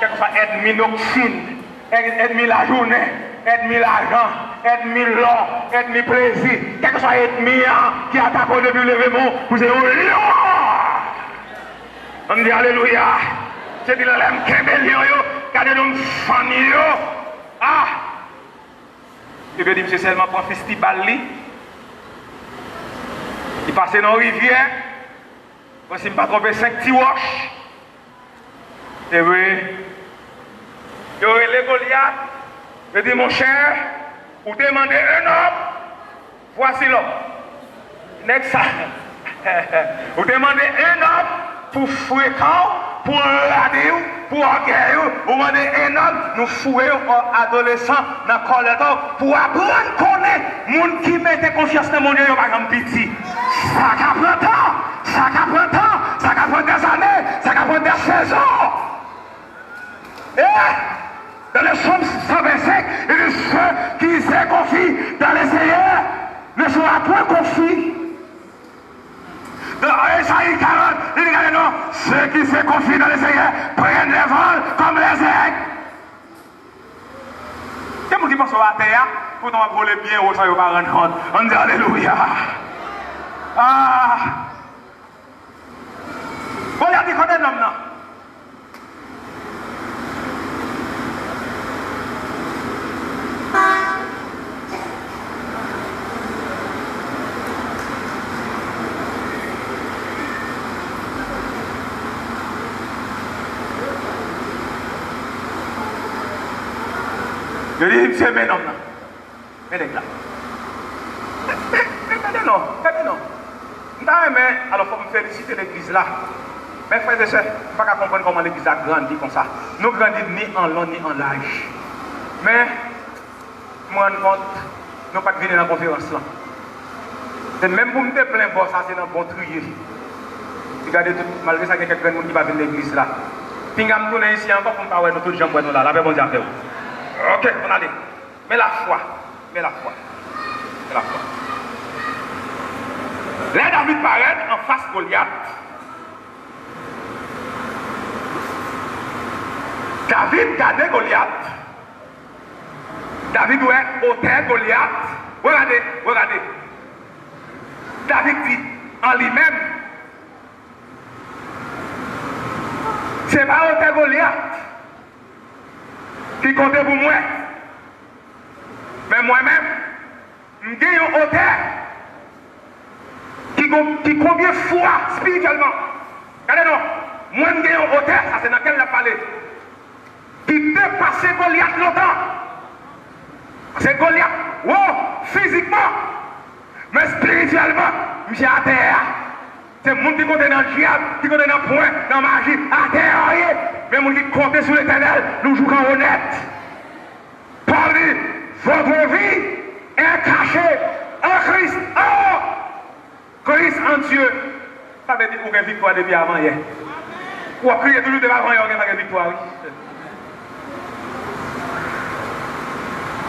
Quelque soit aide-mi-noxine, aide-mi la journée, aide-mi l'argent, aide-mi l'or, aide-mi plaisir. Quelque soit aide-mi qui attaque au début lever mon, vous êtes au lion. On dit alléluia. C'est dit l'aime qu'un lion, regardez nous famille. Ah! Je veux dire, c'est seulement pour un festival. Il passe dans la rivière. Je ne me pas tromper 5 petits roches. Et oui. Il y aurait les Goliath. Je dis, mon cher, vous demandez un homme. Voici l'homme. Next ça. Vous demandez un homme pour fréquent, pour radio, pour orgueil. Vous demandez un homme, nous fouillons aux adolescents dans le collecteur pour apprendre qu'on est monde qui met confiance dans mon Dieu, par exemple, petit. Ça prend temps, ça prend temps, ça prend des années, ça prend des saisons. Et dans le psaume 125, il dit ceux qui se confient dans les Seigneurs ne seront point confiés. Dans Esaïe 40, il dit non, ceux qui se confient dans les Seigneurs prennent les vols comme les aigles. Quel monde qui pense à la terre pour nous voler bien au sein de pas rendre compte? On dit alléluia. Ah! Bon, il y a des côtés d'homme là. Je dis, c'est mes noms là. Mais là. Mais non. Alors, il faut me féliciter l'église là. Mes frères et sœurs, je ne peux pas comprendre comment l'église a grandi comme ça. Nous grandissons ni en long ni en large. Mais, je me rends compte, nous ne pas venir dans la conférence là. C'est même pour me plaindre, bon, ça c'est un bon trier. Regardez, malgré ça, il y a quelqu'un qui va venir dans l'église là. Puis, je vais me tourner ici encore pour me parler de tout le gens là. La paix, bon Dieu, à faire. Ok, on allait. Mais la foi. Là, David paraît en face Goliath. David gardait Goliath. David ouais, hôtel Goliath. Regardez. David dit en lui-même, c'est pas hôtel Goliath qui comptait pour moi. Mais moi-même, je suis un hôtel qui combien de fois spirituellement. Regardez non, moi je suis un hôtel, ça c'est dans quel la parlé, qui dépasse Goliath longtemps. C'est Goliath, wow, physiquement, mais spirituellement, je suis à terre. C'est le monde qui compte dans le diable, qui compte dans le point, dans la magie, à terre, mais le monde qui compte sur l'éternel, nous jouons honnête. Parlez, votre vie est cachée en Christ. Oh! Christ en Dieu. Ça veut dire qu'on a une victoire depuis avant hier. Ou à crier toujours devant avant hier, on a une victoire, oui.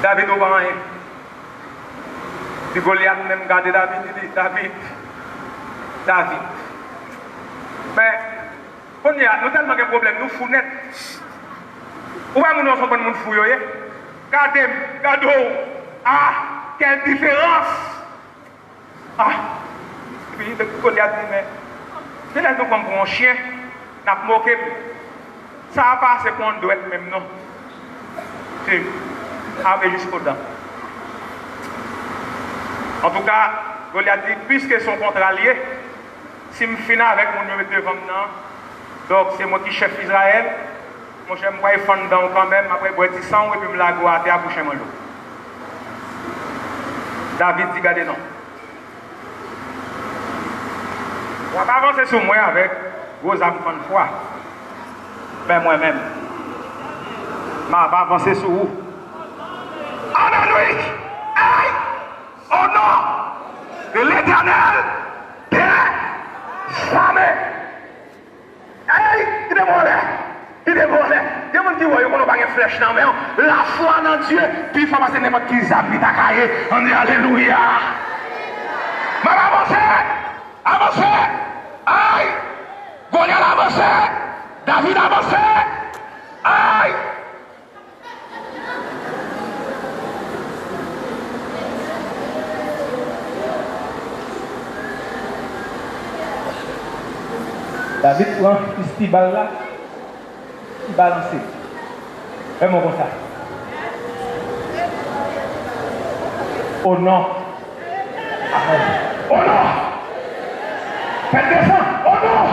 David au pas rien. Puis Goliath même gardé David, il dit David. Mais, on y a, nous tellement de problèmes, nous fous net. Ou pas nous sommes pas nous fous, gardez, ah, quelle différence! Ah! Et puis le Goliath dit, mais, c'est là nous comme un chien, n'a pas moqué. Ça n'a pas assez qu'on doit être même, non? C'est avec jusqu'au dents. En tout cas, Goliath dit, puisque son contrat lié, si je finis avec mon numéro devant maintenant, donc c'est moi qui chef Israël, moi je me faire dedans quand même, après je vais sang et puis je me la goûter à boucher mon lot. David dit, regardez non. On va pas avancer sur moi avec vos âmes de foi. Ben moi-même. Je vais pas avancer sur vous. En lui! Aïe! Au nom de l'Éternel, jamais! Aïe! Il est volé! Il est volé! Il y a des gens qui voient qu'on n'a pas de flèche dans la foi dans Dieu, puis il faut passer n'importe qui s'habille à cahier. On dit Alléluia! Mais avancez! Avancez! Aïe! Goliath avancé! David avancé! Aïe! David prend ce balle là, il balance. Fais-moi comme ça. Oh non! Oh non! Faites descendre! Oh non!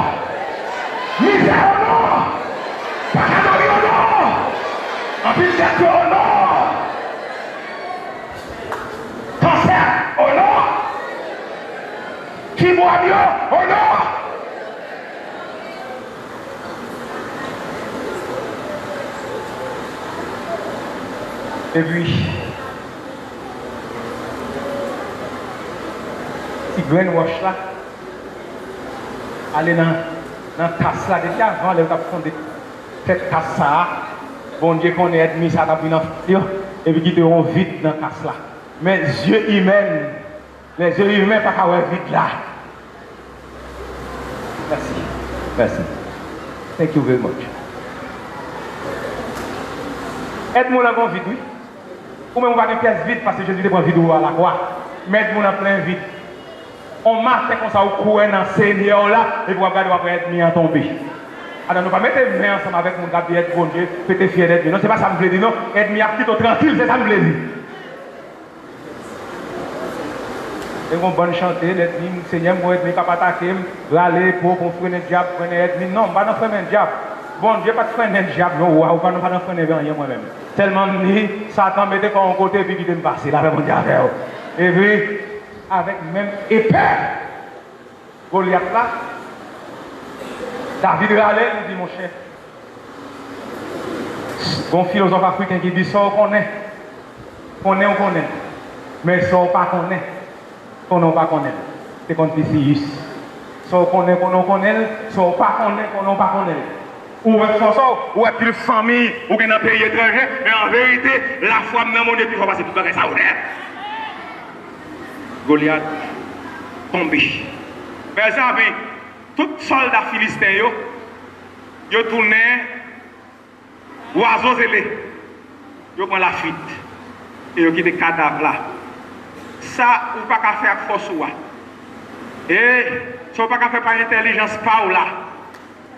Misère! Oh non! Pacadori! Oh non! En plus d'être oh non! Cancer! Oh non! Qui boit mieux? Oh non! Et puis, si brainwash là, aller dans la tasse là, déjà avant, les gens font cette tasse là, bon Dieu qu'on est ennemi, ça va venir et puis qui te rend vite dans la tasse là. Mais les yeux humains, pas qu'à voir vite là. Merci. Merci. Thank you very much. Aide-moi dans le vide, oui. Ou même on va une pièce vide parce que Jésus prend vide à la croix. Mettez-moi dans plein vide. On marche comme ça au courant dans le Seigneur là et vous regardez après être mis en tomber. Alors nous ne pas mettre les mains ensemble avec mon gars et être bon Dieu, peut-être fier d'être. Non, c'est pas ça que je veux dire, non. Être mis à petit tranquille, c'est ça que je veux dire. Et on bonne chanter, d'être mis, Seigneur, moi être mis capable d'attaquer, râler pour qu'on freine le diable, freine être mis. Non, pas dans freiner le diable. Bon Dieu, pas de freiner le diable, non, ou pas de freiner rien moi-même. Tellement ni Satan mettait comme un côté et puis il me passer là avec mon diable. Et puis, avec même épée, Goliath là, David râlait, il dit mon chef. Bon philosophe africain qui dit ça on connaît. Connaît, on connaît. Mais ça on pas connaît. Qu'on pas connaît. C'est Confucius. Ça on connaît, qu'on connaît. Ça on pas connaît, qu'on pas connaît. Ou même ça, ou est une famille, ou bien un pays étranger, mais en vérité, la foi même mon Dieu, il faut passer tout le ça ou Goliath tombé. Mais ça avait tout soldat philistin, yo tourné, oiseaux zélés, yo prend la fuite, et yo quitte le cadavre là. Ça, ou pas qu'à faire force ou et ça, ou pas qu'à faire par intelligence pas ou là.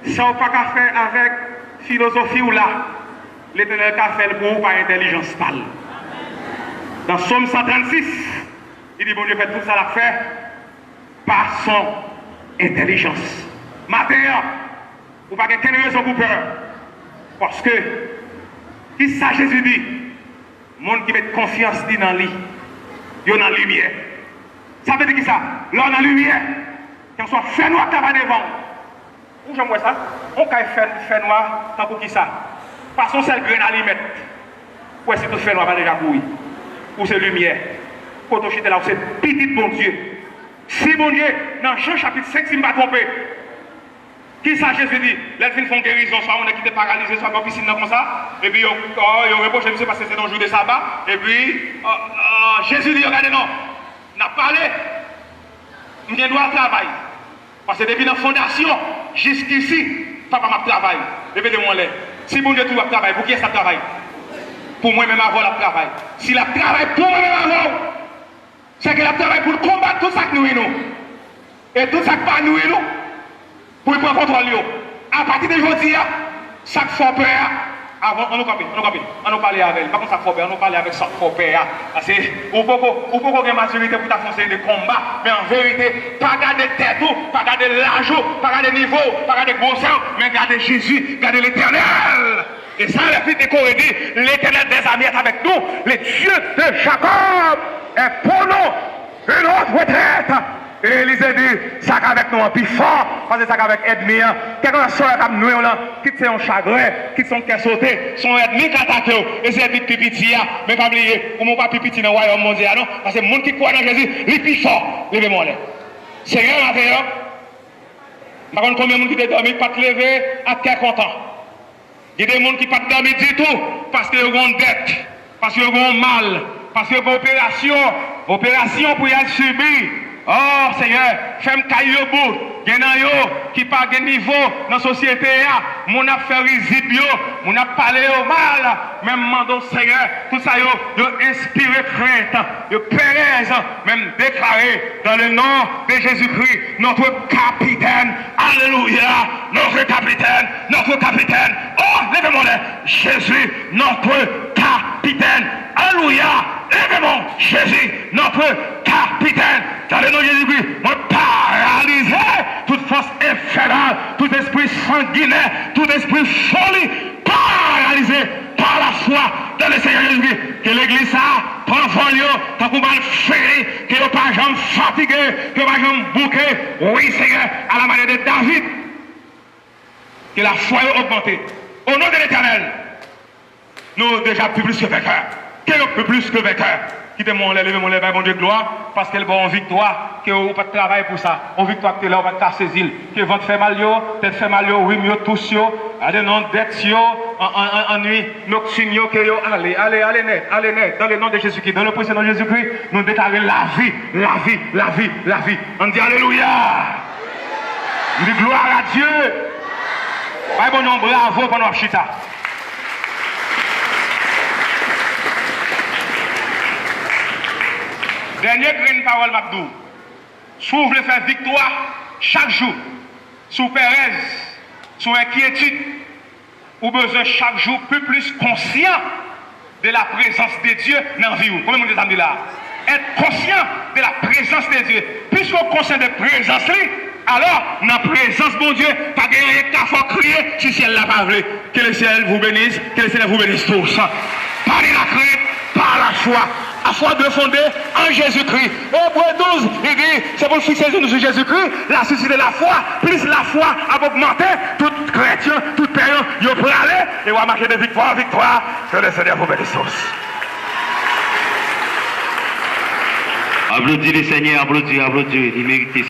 Ça, ou pas qu'à faire avec philosophie ou là. L'Éternel qu'a fait pour par intelligence pâle. Dans Somme 136, il dit, bon Dieu fait tout ça la fait par son intelligence. Matin, ou pas qu'une raison pour peur. Parce que, qui ça Jésus dit? Le monde qui met confiance dit dans lui, il y a dans la lumière. Ça veut dire qui ça? Là, dans la lumière, qu'on soit fait noir qui va devant. Où j'aime ça? On peut faire noir tant pour qui ça? Parce qu'on sait le grain à lui mettre. Ouais, c'est tout fait noir, pas déjà courir. Ou c'est lumière. Quand on chute là, c'est petit bon Dieu. Si bon Dieu, dans Jean chapitre 5, si je ne me pas trompé, qui ça Jésus dit? Les filles font guérison, soit on est quitté paralysé, soit dans la piscine comme ça. Et puis, ils reprochent, je sais parce que c'est dans le jour de sabbat. Et puis, Jésus dit, regardez, non, n'a pas parlé. Je dois travailler. Parce que depuis la fondation, jusqu'ici, papa m'a travaillé. Répétez-moi là. Si bon Dieu tout va travailler, pour qui est-ce que ça travaille? Pour moi-même avant le travail. Si la travail pour moi-même avant, C'est que la travail pour combattre tout ça que nous nous. Et tout ça qui pas nous pour prendre contrôle. À partir de aujourd'hui, chaque fois peur, avant, on nous copie, on nous parle avec elle. Par contre, ça fait peur, on nous parle avec ça fait peur. Parce que, ou pourquoi avoir maturité pour t'affronter des combats, mais en vérité, pas garder tête, pas garder l'argent, pas garder niveau, pas garder grosseur, mais garder Jésus, garder l'éternel. Et ça, la fille de Corée dit, l'éternel des amis est avec nous, le Dieu de Jacob est pour nous une autre retraite. Et Élisée dit, ça avec nous en plus fort, parce que ça avec ennemi, quelqu'un soit comme nous, quitte son chagrin, quitte son cœur sauté, son ennemi qui attaque, et c'est ennemi pipiti, mais pas oublier, ou mon pas pipiti dans le royaume mondial, non, parce que le monde qui croit dans Jésus, il est plus fort, levez-moi là. Seigneur, maintenant, par contre, combien de monde qui dormi, pas te lever, à terre content. Il y a des gens qui ne sont pas dormi du tout, parce qu'ils ont une dette, parce qu'ils ont mal, parce qu'ils ont une opération pour y aller subir. Oh Seigneur, fais-moi cailler au bout. Il y a qui pas de niveau dans la société. Mon a fait risible, mon a parlé au mal. Même mandon Seigneur, tout ça, yo inspiré crainte, yo pérez, même déclaré dans le nom de Jésus-Christ, notre capitaine. Alléluia, notre capitaine, notre capitaine. Oh, levez-moi là, Jésus, notre capitaine. Alléluia, levez-moi, Jésus, notre capitaine. Dans le nom de Jésus-Christ, on paralyse toute force infernale, tout esprit sanguinaire, tout esprit folie, paralysé par la foi dans le Seigneur Jésus-Christ. Que l'église a prend vol, tant qu'on va le faire, que ne pas jamais fatigué, que ne pas jamais bouqué. Oui, Seigneur, à la manière de David, que la foi est augmentée. Au nom de l'Éternel, nous déjà plus que vainqueurs. Que plus que vainqueurs. Quittez mon lèvre, mon Dieu gloire, parce qu'elle va en victoire, que vous pas de travail pour ça. En victoire, que là, on va casser les îles. Que votre fait mal, tête fait mal, oui, mieux tous, allez, non, dette, en nuit, nocturne, que allez, net, dans le nom de Jésus-Christ, dans le précieux nom de Jésus-Christ, nous déclarons la vie, la vie, la vie, la vie. On dit Alléluia. On dit gloire à Dieu. Pas bon nom, bravo pour notre chita. Dernière grande parole, Mabdou. Si vous voulez faire victoire chaque jour, sous Pérez, sous inquiétude, ou besoin chaque jour plus conscient de la présence de Dieu dans la vie. Combien de gens dit là? Être conscient de la présence de Dieu. Plus qu'on est conscient de la présence, alors, dans la présence de mon Dieu, pas gagner qu'à faire crier si le ciel l'a pas voulu. Que le ciel vous bénisse, que le ciel vous bénisse tous. Par la crainte, par la foi. La foi de fonder en Jésus-Christ. Hébreux 12, il dit, c'est pour fixer sur Jésus-Christ, la suscité la foi, plus la foi a augmenté, tout chrétien, tout payant, il peut aller, et on va marcher de victoire en victoire, que le Seigneur vous bénisse tous. Applaudis le Seigneur, applaudis, il mérite.